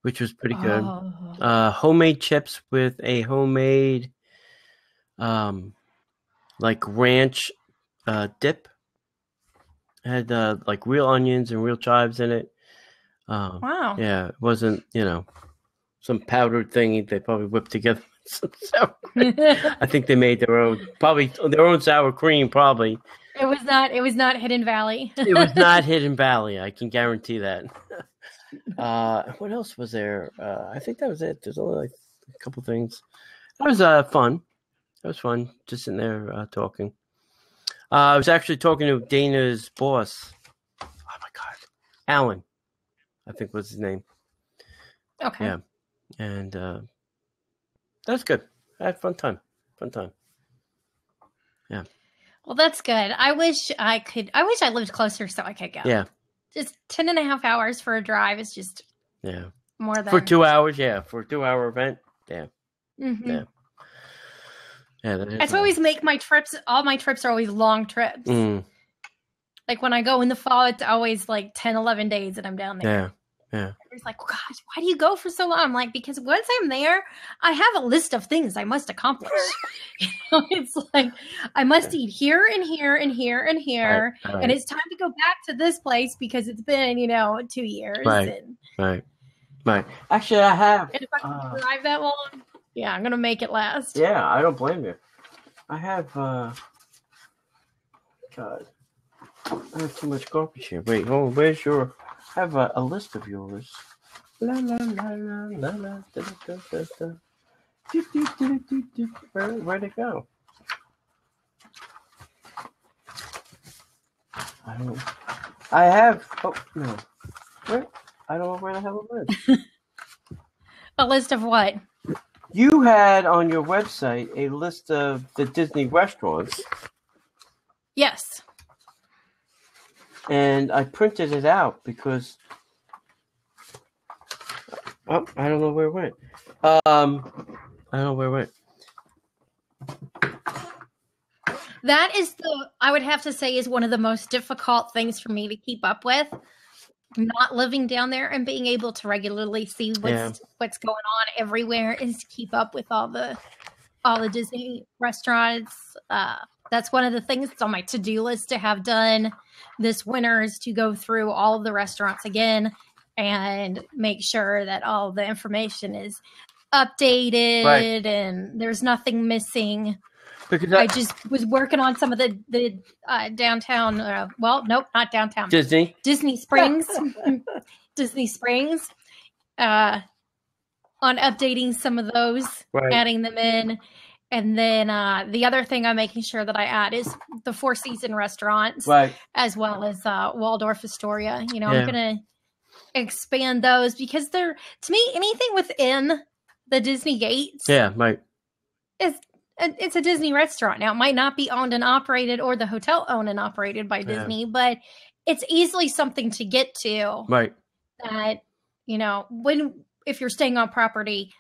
which was pretty good. Oh. Homemade chips with a homemade, like ranch dip. It had like real onions and real chives in it. Wow. Yeah, it wasn't, some powdered thing they probably whipped together. Some sour cream. I think they made their own sour cream, probably. It was not Hidden Valley. It was not Hidden Valley. I can guarantee that. What else was there? I think that was it. There's only like a couple things. That was fun. That was fun, just sitting there talking. I was actually talking to Dana's boss. Oh my God, Alan, I think was his name. Okay. Yeah, and that's good. I had fun time. Yeah. Well, that's good. I wish I lived closer so I could go. Yeah. Just 10.5 hours for a drive is just more than for 2 hours. Yeah, for a 2-hour event. Yeah. Mm-hmm. Yeah. Yeah. That's always make my trips. All my trips are always long trips. Mm. Like when I go in the fall, it's always like 10, 11 days that I'm down there. Yeah. Yeah. It's like, gosh, why do you go for so long? I'm like, because once I'm there, I have a list of things I must accomplish. It's like I must eat here and here and here and here, right. and it's time to go back to this place because it's been 2 years. Right. And Right. Actually, I have. if I can drive that long, yeah, I'm gonna make it last. Yeah, I don't blame you. I have. God, I have too much garbage here. Wait, hold on. Where's your? I have a list of yours. La la la la la la. Da, da, da, da. Do, do, do, do, do. Where'd it go? I don't. I have. Oh no. Where? I don't know where the hell it is. A list of what? You had on your website a list of the Disney restaurants. Yes. And I printed it out because I don't know where it went. I don't know where it went. That is I would have to say is one of the most difficult things for me to keep up with. Not living down there and being able to regularly see what's going on everywhere is to keep up with all the Disney restaurants. That's one of the things that's on my to-do list to have done this winter is to go through all of the restaurants again and make sure that all the information is updated and there's nothing missing. Because I just was working on some of the downtown. Nope, not downtown. Disney Springs. Disney Springs. On updating some of those, adding them in. And then the other thing I'm making sure that I add is the Four Seasons restaurants, as well as Waldorf Astoria. I'm going to expand those because they're, to me, anything within the Disney gates. Yeah, right. It's a Disney restaurant. Now, it might not be owned and operated or the hotel owned and operated by Disney, but it's easily something to get to. Right. That, if you're staying on property,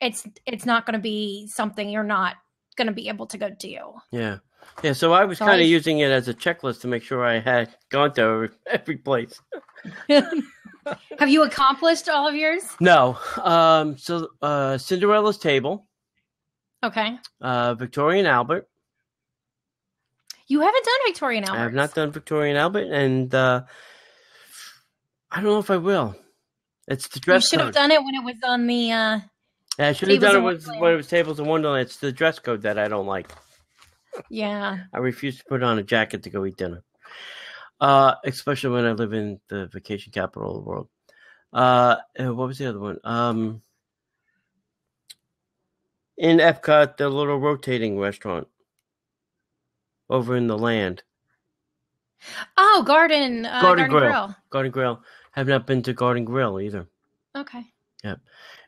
it's not going to be something you're not going to be able to go do. Yeah. Yeah, so I was kind of using it as a checklist to make sure I had gone to every place. Have you accomplished all of yours? No. So Cinderella's Table. Okay. Victoria and Albert. You haven't done Victoria and Albert. I have not done Victoria and Albert, and I don't know if I will. It's the dress code. You should have done it when it was on the I should have done it when it was Tables in Wonderland. It's the dress code that I don't like. Yeah. I refuse to put on a jacket to go eat dinner. Especially when I live in the vacation capital of the world. What was the other one? In Epcot, the little rotating restaurant over in the land. Oh, Garden Grill. Garden Grill. Have not been to Garden Grill either. Okay. Yeah.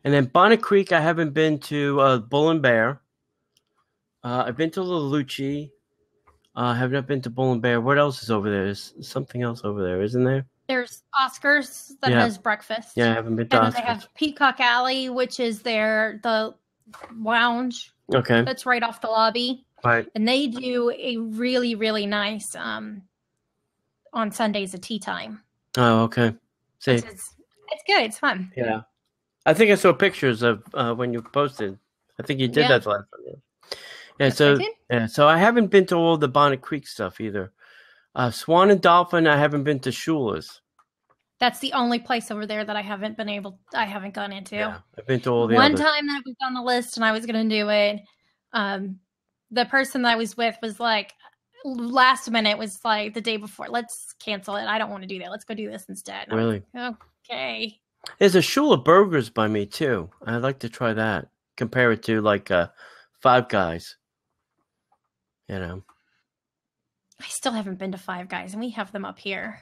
And then Bonnet Creek, I haven't been to Bull and Bear. I've been to Lelucci. I have not been to Bull and Bear. What else is over there? There's something else over there, isn't there? There's Oscars that has breakfast. Yeah, I haven't been to Oscars. And they have Peacock Alley, which is the lounge. Okay. That's right off the lobby. Right. And they do a really, really nice on Sundays at tea time. Oh, okay. See. It's good. It's fun. Yeah. I think I saw pictures of when you posted. I think you did that last time. Yeah. Yes, I did. So I haven't been to all the Bonnet Creek stuff either. Swan and Dolphin, I haven't been to Shula's. That's the only place over there that I haven't gone into. Yeah, I've been to all the One others. time that was on the list and I was going to do it. The person that I was with was like, last minute was like the day before, let's cancel it. I don't want to do that. Let's go do this instead. And Really? I was like, okay. There's a Shula Burgers by me too. I'd like to try that. Compare it to like Five Guys. You know. I still haven't been to Five Guys, and we have them up here.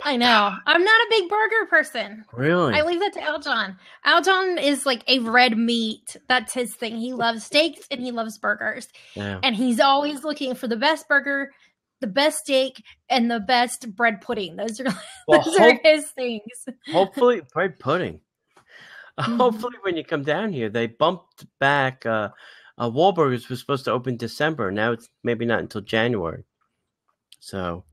I know. I'm not a big burger person. Really? I leave that to Aljon. Aljon is like a red meat. That's his thing. He loves steaks and he loves burgers. Yeah. And he's always looking for the best burger, the best steak, and the best bread pudding. Those are his things. Hopefully, bread pudding. Hopefully, when you come down here, they bumped back. Wahlburgers was supposed to open December. Now it's maybe not until January. So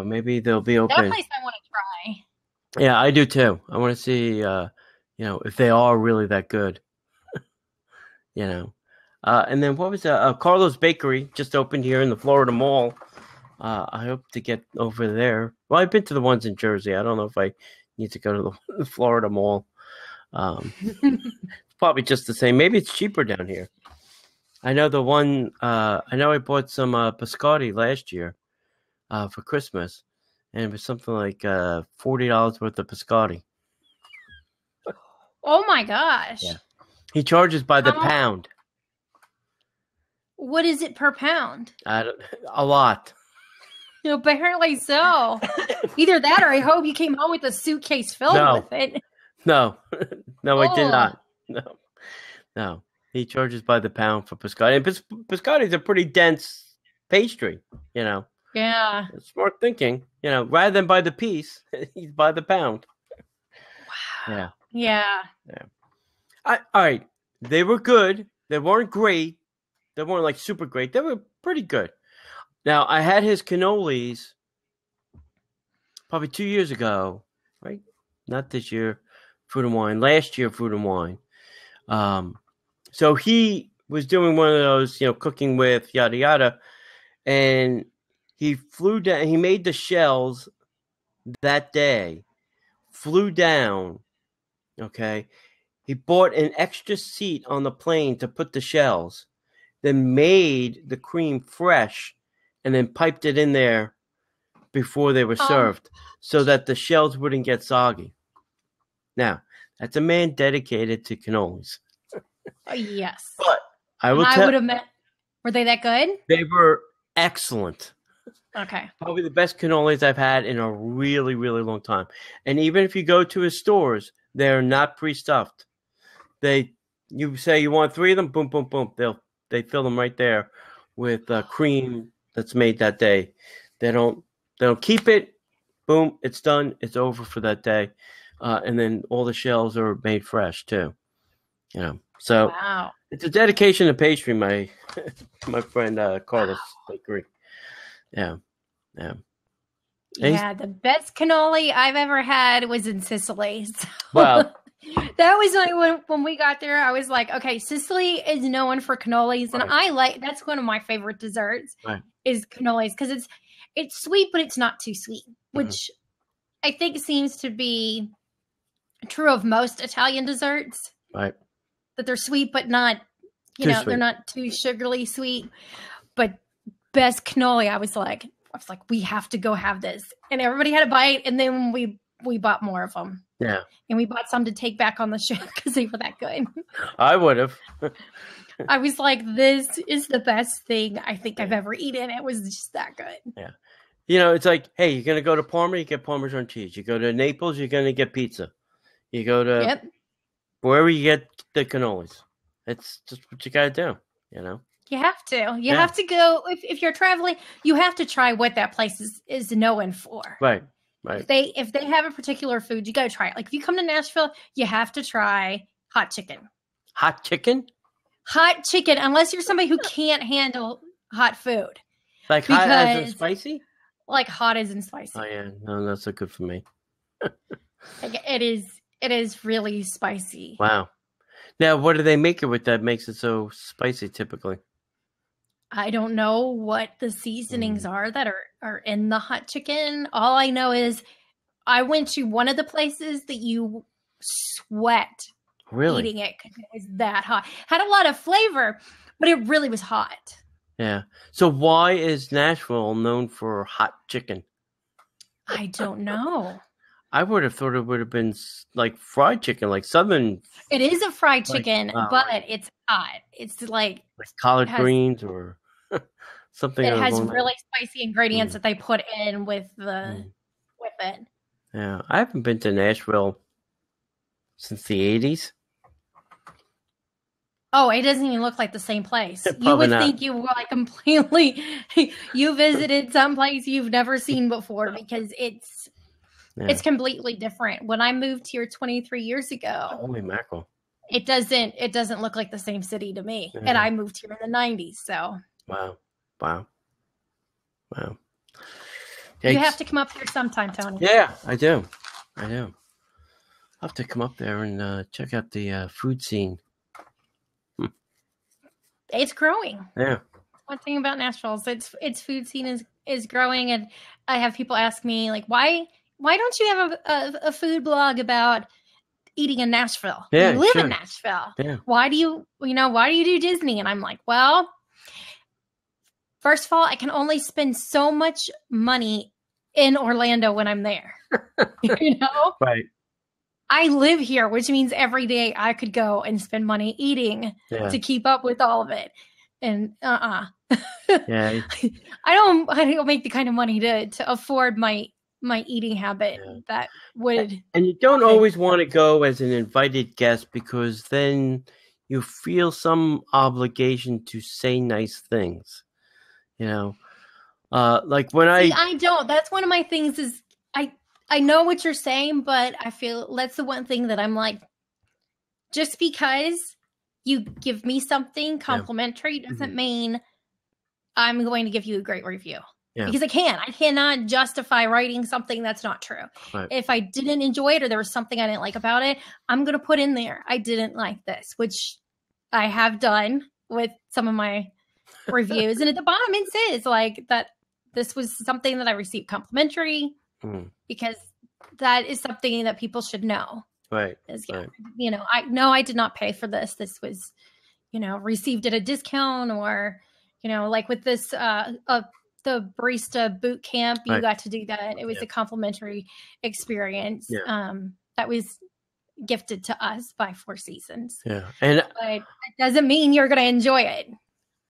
maybe they'll be open. That place I want to try. Yeah, I do too. I want to see, if they are really that good. And then what was that? Carlos Bakery just opened here in the Florida Mall. I hope to get over there. Well, I've been to the ones in Jersey. I don't know if I need to go to the Florida Mall. It's probably just the same. Maybe it's cheaper down here. I know the one. I know I bought some biscotti last year for Christmas, and it was something like $40 worth of biscotti. Oh my gosh! Yeah. He charges by the pound. What is it per pound? A lot. Apparently so. Either that, or I hope you came home with a suitcase filled with it. No, I did not. No. He charges by the pound for biscotti. And biscotti is a pretty dense pastry, Yeah. It's smart thinking, rather than by the piece, he's by the pound. Wow. Yeah. All right. They were good. They weren't great. They weren't like super great. They were pretty good. Now, I had his cannolis probably 2 years ago, right? Not this year, Food and Wine. Last year, Food and Wine. So he was doing one of those, cooking with yada yada, and he flew down. He made the shells that day, flew down. Okay, he bought an extra seat on the plane to put the shells, then made the cream fresh, and then piped it in there before they were served, so that the shells wouldn't get soggy. Now, that's a man dedicated to cannolis. Yes. But I would have met. Were they that good? They were excellent. Okay. Probably the best cannolis I've had in a really, really long time. And even if you go to his stores, they're not pre-stuffed. You say you want 3 of them, boom, boom, boom. They fill them right there with cream that's made that day. They don't keep it. Boom, it's done. It's over for that day. And then all the shells are made fresh too. So wow. It's a dedication to pastry, my friend Carlos Bakery. Yeah. Yeah, the best cannoli I've ever had was in Sicily. So wow. That was like when we got there, I was like, okay, Sicily is known for cannolis, and that's one of my favorite desserts is cannolis, because it's sweet, but it's not too sweet, which I think seems to be true of most Italian desserts. Right. That they're sweet, but not, they're not too sugarly sweet. But best cannoli, I was like, we have to go have this. And everybody had a bite, and then we bought more of them. Yeah. And we bought some to take back on the show because they were that good. I would have. I was like, this is the best thing I think I've ever eaten. It was just that good. Yeah. It's like, hey, you're going to go to Parma, you get Parmesan cheese. You go to Naples, you're going to get pizza. You go to wherever you get the cannolis. It's just what you got to do, You have to. You have to go. If you're traveling, you have to try what that place is known for. Right. If they have a particular food, you got to try it. Like if you come to Nashville, you have to try hot chicken. Hot chicken? Hot chicken, unless you're somebody who can't handle hot food. Like hot as in spicy? Like hot as in spicy. Oh, yeah. No, that's not good for me. Like it is It is really spicy. Wow. Now, what do they make it with that makes it so spicy typically? I don't know what the seasonings are that are in the hot chicken. All I know is I went to one of the places that you sweat Really? eating it because it was that hot. Had a lot of flavor, but it really was hot. Yeah. So why is Nashville known for hot chicken? I don't know. I would have thought it would have been like fried chicken, like Southern. It is a fried chicken, like but it's hot. It's like collard greens or something. It has really spicy ingredients that they put in with it. Yeah, I haven't been to Nashville since the 80s. Oh, it doesn't even look like the same place. You Probably would not. think you were like completely, you visited some place you've never seen before because it's completely different. When I moved here 23 years ago, Holy mackerel. it doesn't look like the same city to me. And I moved here in the 90s. So Wow. you have to come up here sometime, Tony. Yeah, I do. I'll have to come up there and check out the food scene. It's growing. Yeah. One thing about Nashville is its food scene is growing, and I have people ask me like, why don't you have a food blog about eating in Nashville? Yeah, you live sure. in Nashville. Yeah. Why do you do Disney? And I'm like, well, first of all, I can only spend so much money in Orlando when I'm there. Right. I live here, which means every day I could go and spend money eating to keep up with all of it. And Yeah. I don't make the kind of money to afford my eating habit that would. And you don't always want to go as an invited guest because then you feel some obligation to say nice things. Like when I don't. That's one of my things is I know what you're saying, but I feel that's the one thing that I'm like, just because you give me something complimentary doesn't mean I'm going to give you a great review. Yeah. Because I cannot justify writing something that's not true. Right. If I didn't enjoy it or there was something I didn't like about it, I'm going to put in there, I didn't like this, which I have done with some of my reviews. And at the bottom it says like that this was something that I received complimentary because that is something that people should know. Right. I did not pay for this. This was, received at a discount or, like with this, the Barista Bootcamp, you got to do that. It was a complimentary experience that was gifted to us by Four Seasons. Yeah. But it doesn't mean you're going to enjoy it.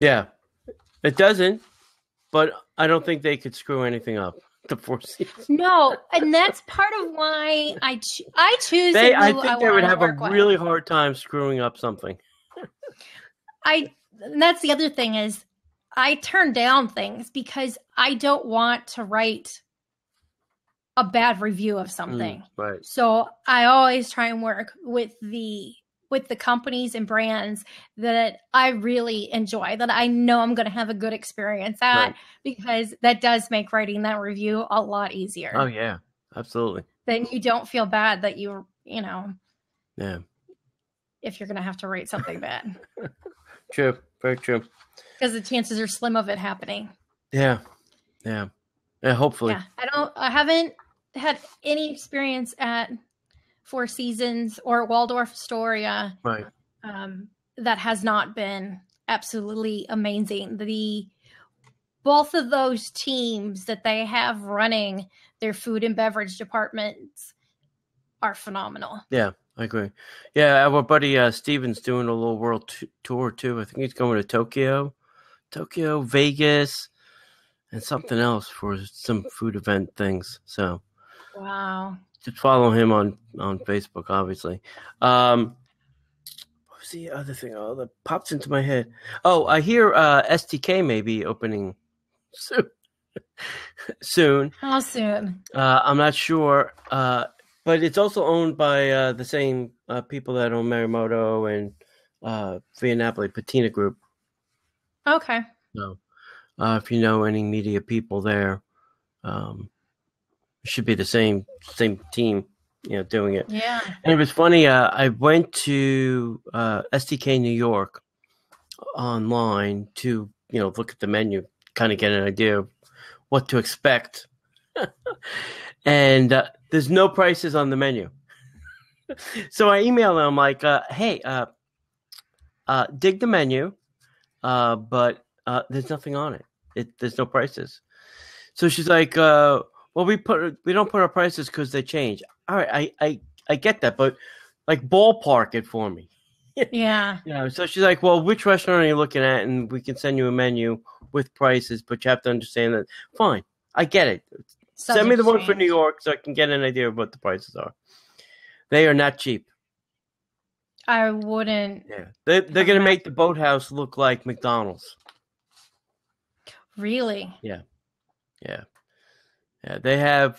Yeah, it doesn't. But I don't think they could screw anything up. The Four Seasons. No, and that's part of why I choose. I think they would have a really hard time screwing up something. That's the other thing is I turn down things because I don't want to write a bad review of something. Right. So I always try and work with the companies and brands that I really enjoy, that I know I'm going to have a good experience at, because that does make writing that review a lot easier. Oh yeah, absolutely. Then you don't feel bad that if you're going to have to write something bad. True. Very true. Because the chances are slim of it happening. Yeah. Hopefully. Yeah. I haven't had any experience at Four Seasons or Waldorf Astoria that has not been absolutely amazing. Both of those teams that they have running their food and beverage departments are phenomenal. Yeah, I agree. Yeah, our buddy Steven's doing a little world tour too. I think he's going to Tokyo, Vegas, and something else for some food event things. So, wow. Just follow him on Facebook, obviously. What was the other thing? Oh, that pops into my head. Oh, I hear STK may be opening soon. How soon? I'm not sure. But it's also owned by the same people that own Marimoto and Via Napoli Patina Group. Okay. So, if you know any media people there, it should be the same team. doing it. Yeah. And it was funny. I went to STK New York online to look at the menu, kind of get an idea of what to expect. And there's no prices on the menu. So I emailed them. I'm like, hey, dig the menu, but there's nothing on it. There's no prices. So she's like, well, we don't put our prices because they change. All right, I get that, but like ballpark it for me. Yeah. So she's like, well, which restaurant are you looking at? And we can send you a menu with prices, but you have to understand that. Fine, I get it. Send me the one for New York so I can get an idea of what the prices are. They are not cheap. I wouldn't. Yeah, they're going to make the Boathouse look like McDonald's. Really? Yeah. They have.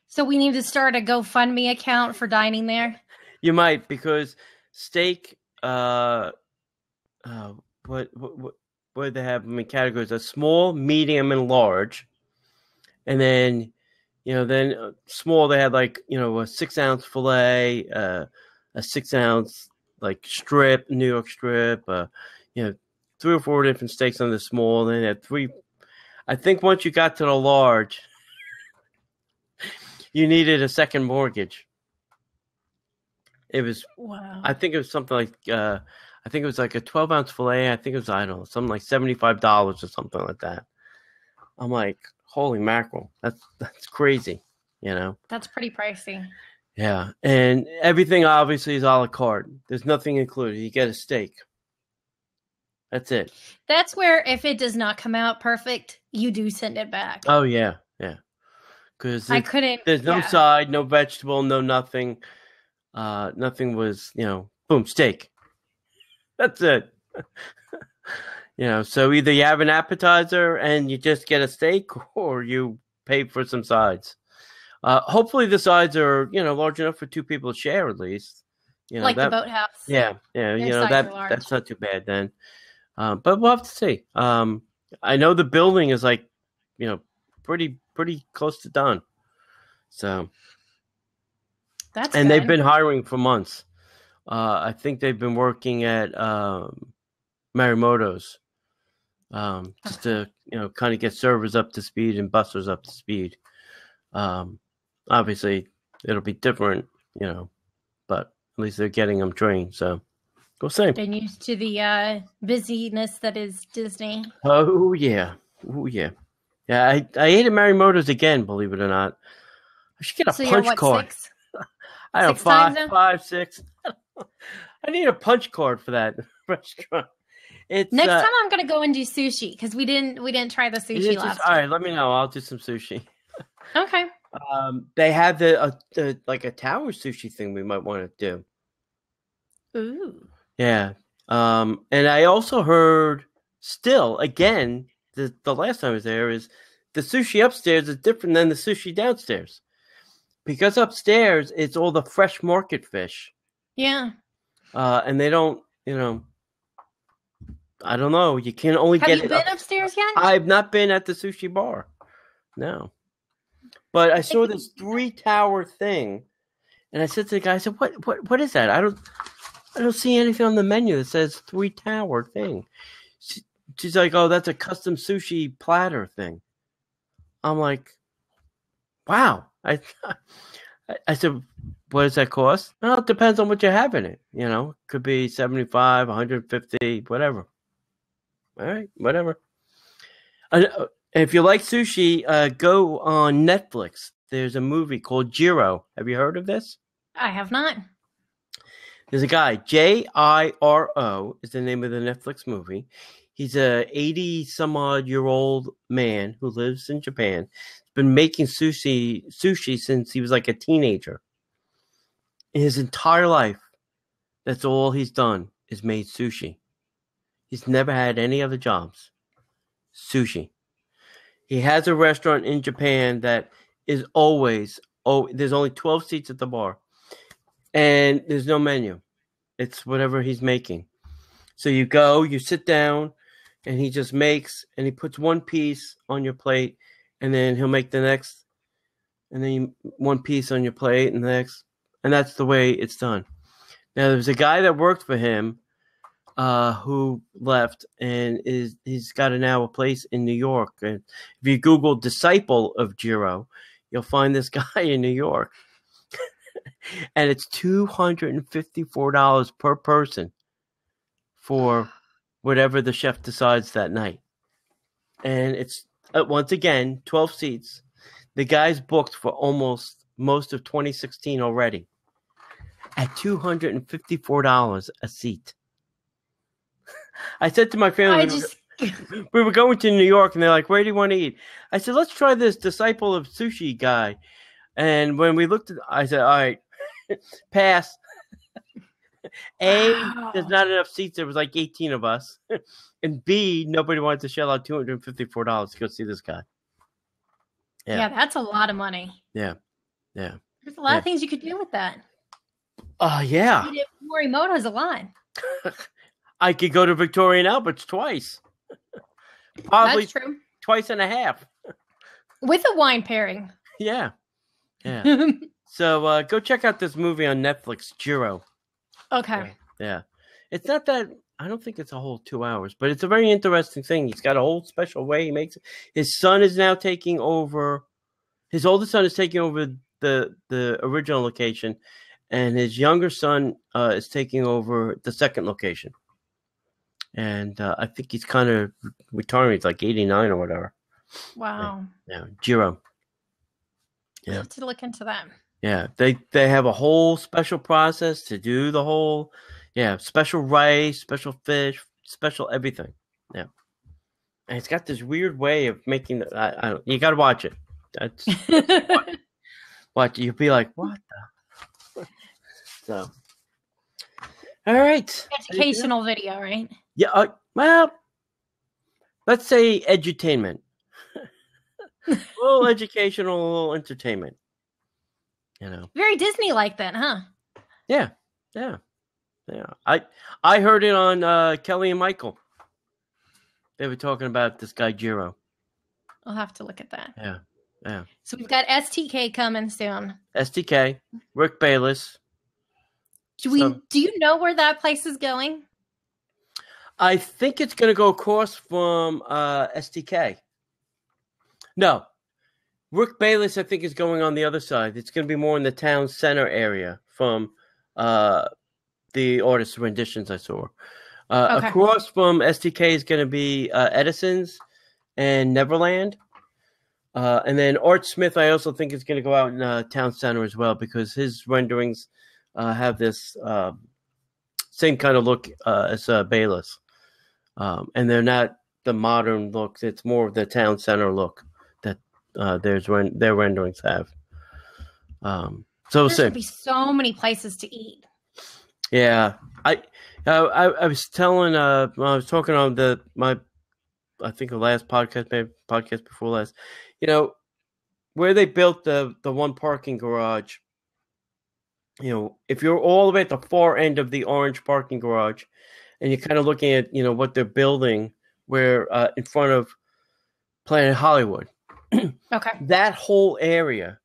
So we need to start a GoFundMe account for dining there. You might, because steak. What do they have them in categories? A small, medium, and large. And then, small, they had like, a 6-ounce filet, a 6-ounce like strip, New York strip, 3 or 4 different steaks on the small. Then they had 3. I think once you got to the large, you needed a second mortgage. It was, wow. I think it was something like, I think it was like a 12-ounce filet. I think it was, I don't know, something like $75 or something like that. I'm like, holy mackerel. That's crazy, That's pretty pricey. Yeah. And everything obviously is a la carte. There's nothing included. You get a steak. That's it. That's where if it does not come out perfect, you do send it back. Oh, yeah. Because there's no side, no vegetable, no nothing. Nothing was, boom, steak. That's it. So either you have an appetizer and you just get a steak, or you pay for some sides. Hopefully the sides are, large enough for 2 people to share at least. Like the Boathouse. Yeah. That's not too bad then. But we'll have to see. I know the building is like, pretty close to done. So that's and good. they've been hiring for months. I think they've been working at Marimoto's. Just to kind of get servers up to speed and busters up to speed. Obviously it'll be different, but at least they're getting them trained. So go see. Been used to the busyness that is Disney. Oh yeah. Yeah, I ate at Marimoto's again. Believe it or not, I should get a punch card. 6? I don't know, 5, 6. I need a punch card for that restaurant. Next time I'm gonna go and do sushi because we didn't try the sushi last time. All right, let me know. I'll do some sushi. Okay. They have the like a tower sushi thing we might want to do. Ooh. Yeah. And I also heard still again the last time I was there is the sushi upstairs is different than the sushi downstairs because upstairs it's all the fresh market fish. Yeah. And they don't, I don't know. You can only Have get you it been upstairs yet? I've not been at the sushi bar. No. But I saw this 3-tower thing, and I said to the guy, I said, "What is that? I don't see anything on the menu that says 3-tower thing." She's like, "Oh, that's a custom sushi platter thing." I'm like, "Wow." I said, "What does that cost?" Well, it depends on what you have in it. Could be 75, 150, whatever. All right, whatever. If you like sushi, go on Netflix. There's a movie called Jiro. Have you heard of this? I have not. There's a guy, Jiro is the name of the Netflix movie. He's a 80-some-odd-year-old man who lives in Japan. He's been making sushi since he was like a teenager. In his entire life, that's all he's done is made sushi. He's never had any other jobs. Sushi. He has a restaurant in Japan that is always, there's only 12 seats at the bar. And there's no menu. It's whatever he's making. So you go, you sit down, and he just makes, and he puts one piece on your plate, and then he'll make the next, and then one piece on your plate, and the next, and that's the way it's done. Now, there's a guy that worked for him who left, and he's got now a place in New York. And if you Google "disciple of Jiro," you'll find this guy in New York, and it's $254 per person for whatever the chef decides that night. And it's once again 12 seats. The guy's booked for most of 2016 already at $254 a seat. I said to my family, we were going to New York, and they're like, "Where do you want to eat?" I said, "Let's try this disciple of sushi guy." And when we looked at, I said, "All right, pass." There's not enough seats. There was like 18 of us. And B, nobody wanted to shell out $254 to go see this guy. Yeah, that's a lot of money. Yeah. There's a lot of things you could do with that. Yeah. Morimoto's a lot. I could go to Victoria and Albert's twice. Probably That's true. Twice and a half. With a wine pairing. Yeah. So go check out this movie on Netflix, Jiro. Okay. Yeah. It's not that, I don't think it's a whole 2 hours, but it's a very interesting thing. He's got a whole special way he makes it. His son is now taking over. His oldest son is taking over the original location, and his younger son is taking over the second location. And I think he's kind of retiring. He's like 89 or whatever. Wow. Yeah. Jiro. Yeah. I have to look into that. Yeah. They have a whole special process to do the whole, special rice, special fish, special everything. Yeah. And it's got this weird way of making I don't, you got to watch it. That's watch it. You'll be like, what the? So. All right. Educational video, right? Yeah. Well, let's say edutainment. A little educational, a little entertainment. Very Disney-like then, huh? Yeah. I heard it on Kelly and Michael. They were talking about this guy Jiro. I'll have to look at that. Yeah. So we've got STK coming soon. STK, Rick Bayless. Do you know where that place is going? I think it's going to go across from STK. No. Rick Bayless, I think, is going on the other side. It's going to be more in the town center area from the artist renditions I saw. Okay. Across from STK is going to be Edison's and Neverland. And then Art Smith, I also think, is going to go out in town center as well, because his renderings have this same kind of look as Bayless. And they're not the modern look. It's more of the town center look that their renderings have. So there should be so many places to eat. Yeah. I was telling I was talking on I think the last podcast, maybe podcast before last, where they built the one parking garage, if you're all the way at the far end of the orange parking garage and you're kind of looking at, what they're building where in front of Planet Hollywood, okay, that whole area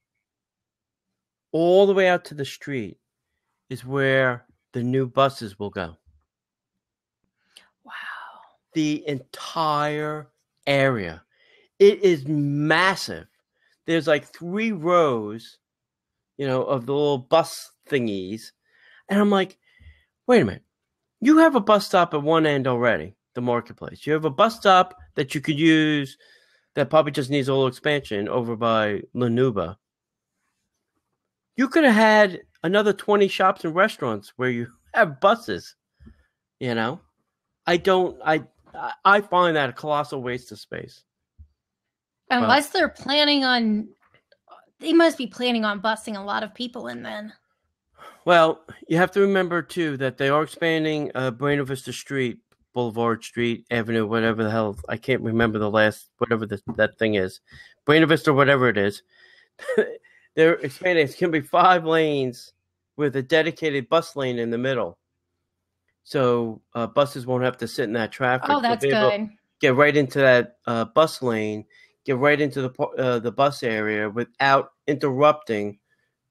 all the way out to the street is where the new buses will go. Wow. The entire area. It is massive. There's like 3 rows, of the little bus thingies. And I'm like, wait a minute. You have a bus stop at one end already, the marketplace. You have a bus stop that you could use that probably just needs a little expansion over by Lanuba. You could have had another 20 shops and restaurants where you have buses, I find that a colossal waste of space. Unless they're planning on, they must be planning on busing a lot of people in then. Well, you have to remember too that they are expanding Buena Vista Street, Boulevard Street, Avenue, whatever the hell. I can't remember the last, whatever that thing is. Buena Vista, whatever it is. They're expanding. It's going to be 5 lanes with a dedicated bus lane in the middle. So buses won't have to sit in that traffic. Oh, that's good. Get right into that bus lane, get right into the bus area without interrupting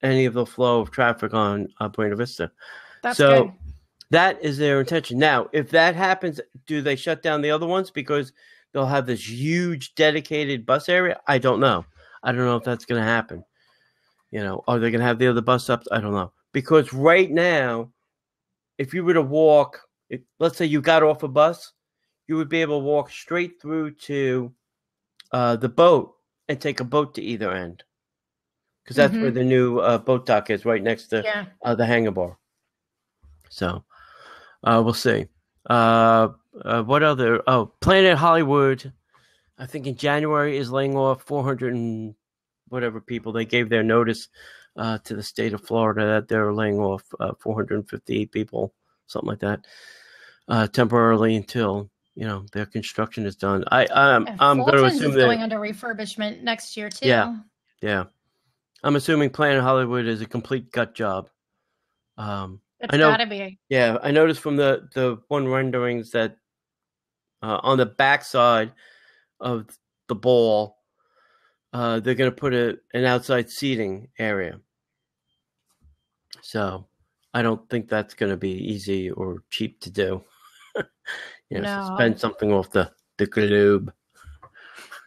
any of the flow of traffic on Buena Vista. That's so good. That is their intention. Now, if that happens, do they shut down the other ones because they'll have this huge dedicated bus area? I don't know. I don't know if that's going to happen. Are they going to have the other bus stops? I don't know. Because right now, if you were to walk, let's say you got off a bus, you would be able to walk straight through to the boat and take a boat to either end. Because that's where the new boat dock is, right next to the hangar bar. So we'll see. What other? Oh, Planet Hollywood, I think in January is laying off 400 and whatever people. They gave their notice to the state of Florida that they're laying off 458 people, something like that, temporarily until their construction is done. I'm going to assume that going under refurbishment next year too. Yeah. I'm assuming Planet Hollywood is a complete gut job. It's gotta be. Yeah, I noticed from the one renderings that on the backside of the ball, they're going to put an outside seating area. So I don't think that's going to be easy or cheap to do. Suspend something off the globe,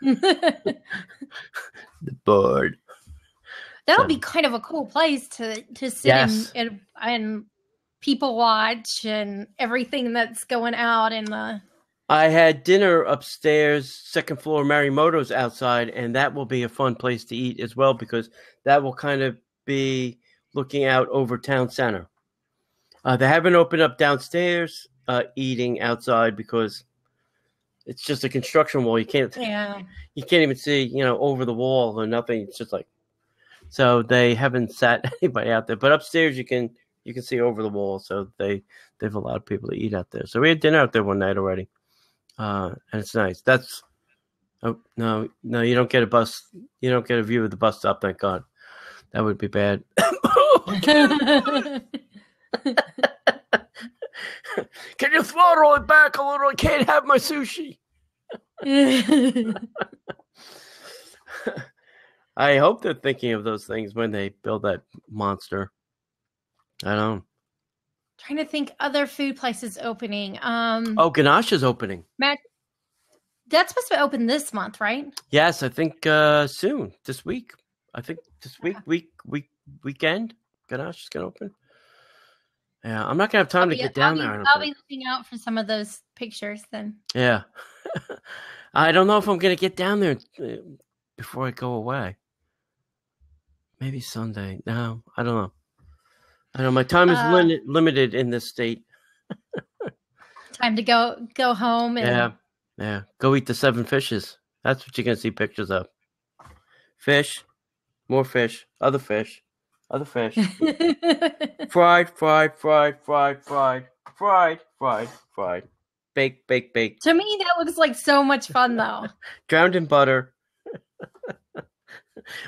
the board. That'll be kind of a cool place to sit and people watch and everything that's going out in the. I had dinner upstairs, second floor, Marimoto's outside, and that will be a fun place to eat as well because that will kind of be looking out over town center. They haven't opened up downstairs eating outside because it's just a construction wall. You can't even see, over the wall or nothing. It's just like, so they haven't sat anybody out there, but upstairs you can see over the wall. So they've allowed people to eat out there. So we had dinner out there one night already. And it's nice. No, you don't get a bus. You don't get a view of the bus stop. Thank God. That would be bad. Can you throttle it back a little? I can't have my sushi. I hope they're thinking of those things when they build that monster. I don't know. Trying to think other food places opening. Ganache is opening. Matt, that's supposed to open this month, right? Yes, I think soon. This week. I think this weekend. Ganache is going to open. Yeah, I'm not going to have time to get down there. I'll be looking out for some of those pictures then. Yeah. I don't know if I'm going to get down there before I go away. Maybe Sunday. No, I don't know. I know my time is limited in this state. Time to go home. And... Yeah. Go eat the 7 fishes. That's what you're going to see pictures of. Fish, more fish, other fish. Fried. Baked. To me, that looks like so much fun, though. Drowned in butter.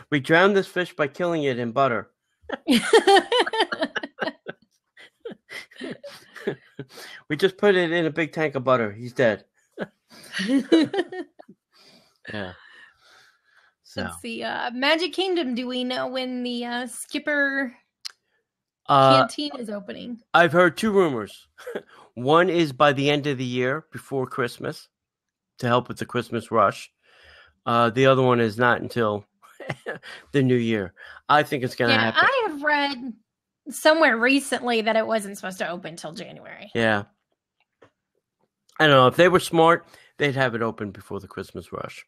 We drowned this fish by killing it in butter. We just put it in a big tank of butter. He's dead. Yeah. So. Let's see. Magic Kingdom, do we know when the Skipper Canteen is opening? I've heard 2 rumors. One is by the end of the year, before Christmas, to help with the Christmas rush. The other one is not until the new year. I think it's going to happen. I have read somewhere recently that it wasn't supposed to open until January. Yeah. I don't know. If they were smart, they'd have it open before the Christmas rush.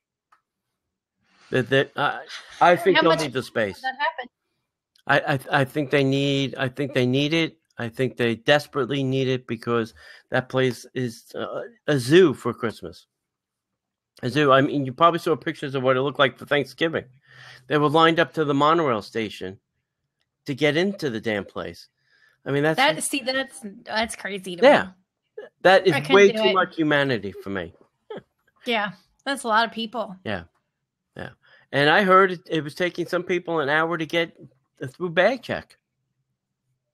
I think they'll need the space. That happen? I think they need it. I think they desperately need it because that place is a zoo for Christmas. A zoo. I mean, you probably saw pictures of what it looked like for Thanksgiving. They were lined up to the monorail station to get into the damn place. I mean, that's crazy to me. That is way too much humanity for me. Yeah, that's a lot of people. Yeah. And I heard it was taking some people an hour to get through bag check.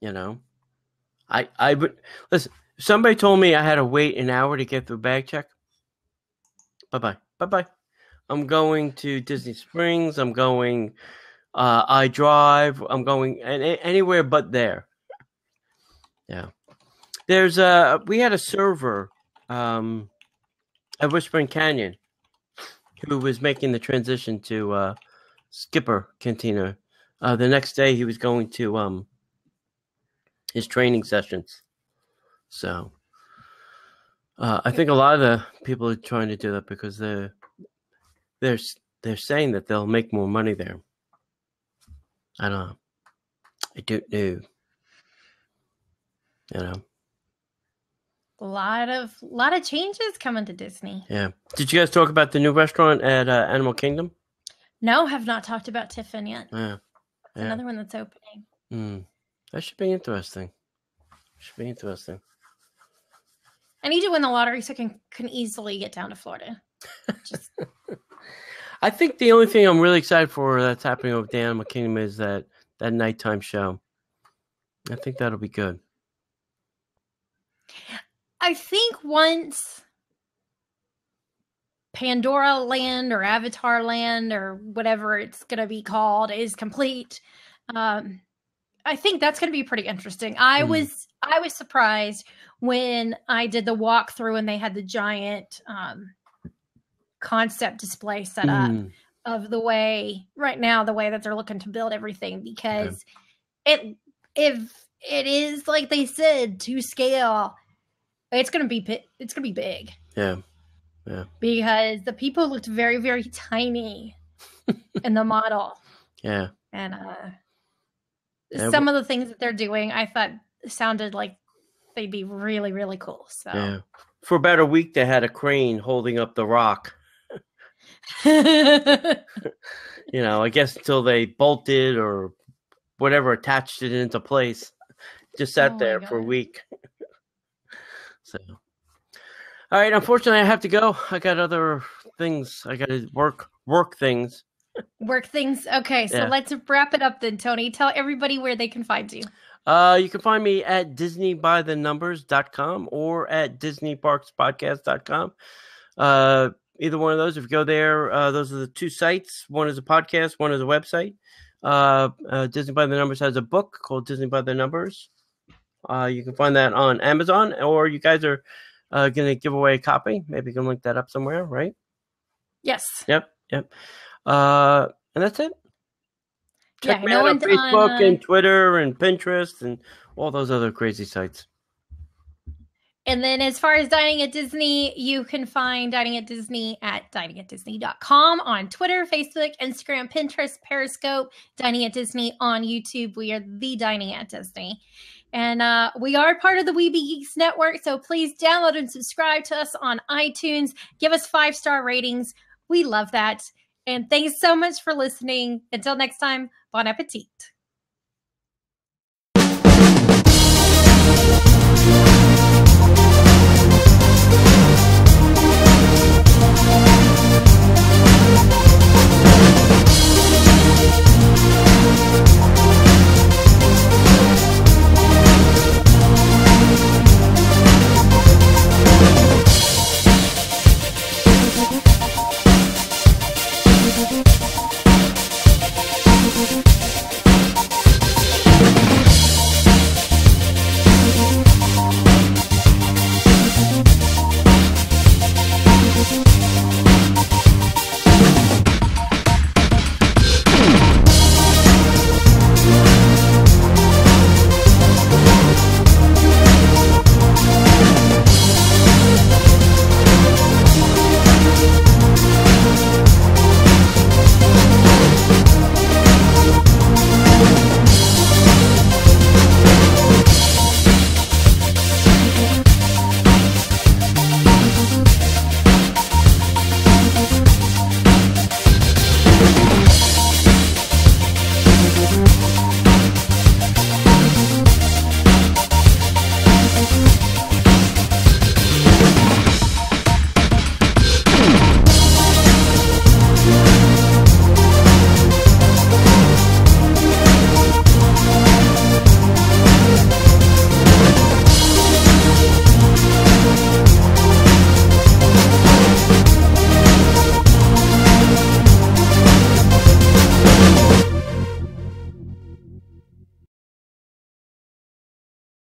I would listen. If somebody told me I had to wait an hour to get through bag check, bye bye. I'm going to Disney Springs. I'm going iDrive. I'm going anywhere but there. Yeah. There's we had a server at Whispering Canyon who was making the transition to Skipper Cantina. The next day he was going to his training sessions. So I think a lot of the people are trying to do that because they're saying that they'll make more money there. I don't know. I don't know. You know. A lot of changes coming to Disney. Yeah. Did you guys talk about the new restaurant at Animal Kingdom? No, have not talked about Tiffin yet. Yeah. That's another one that's opening. That should be interesting. I need to win the lottery so I can easily get down to Florida. I think the only thing I'm really excited for that's happening over the Animal Kingdom is that nighttime show. I think that'll be good. I think once Pandora Land or Avatar Land or whatever it's going to be called is complete, I think that's going to be pretty interesting. I was surprised when I did the walkthrough and they had the giant concept display set up of the way that they're looking to build everything, because if it is like they said to scale, it's gonna be big. Yeah. Because the people looked very, very tiny in the model. Yeah. And some of the things that they're doing, I thought sounded like they'd be really, really cool. So yeah. For about a week, they had a crane holding up the rock. I guess until they bolted or whatever attached it into place. Just sat there for a week. So, all right. Unfortunately, I have to go. I got other things. I got to work things. Work things. Okay, so let's wrap it up then, Tony. Tell everybody where they can find you. You can find me at DisneyByTheNumbers.com or at DisneyParksPodcast.com. Either one of those. If you go there, those are the two sites. One is a podcast. One is a website. Disney by the Numbers has a book called Disney by the Numbers. You can find that on Amazon, or you guys are going to give away a copy. Maybe you can link that up somewhere, right? Yes. Yep. And that's it. Check me out on Facebook and Twitter and Pinterest and all those other crazy sites. And then as far as Dining at Disney, you can find Dining at Disney at diningatdisney.com on Twitter, Facebook, Instagram, Pinterest, Periscope, Dining at Disney on YouTube. We are the Dining at Disney. And we are part of the Weeby Geeks Network, so please download and subscribe to us on iTunes. Give us 5-star ratings. We love that. And thanks so much for listening. Until next time, bon appetit.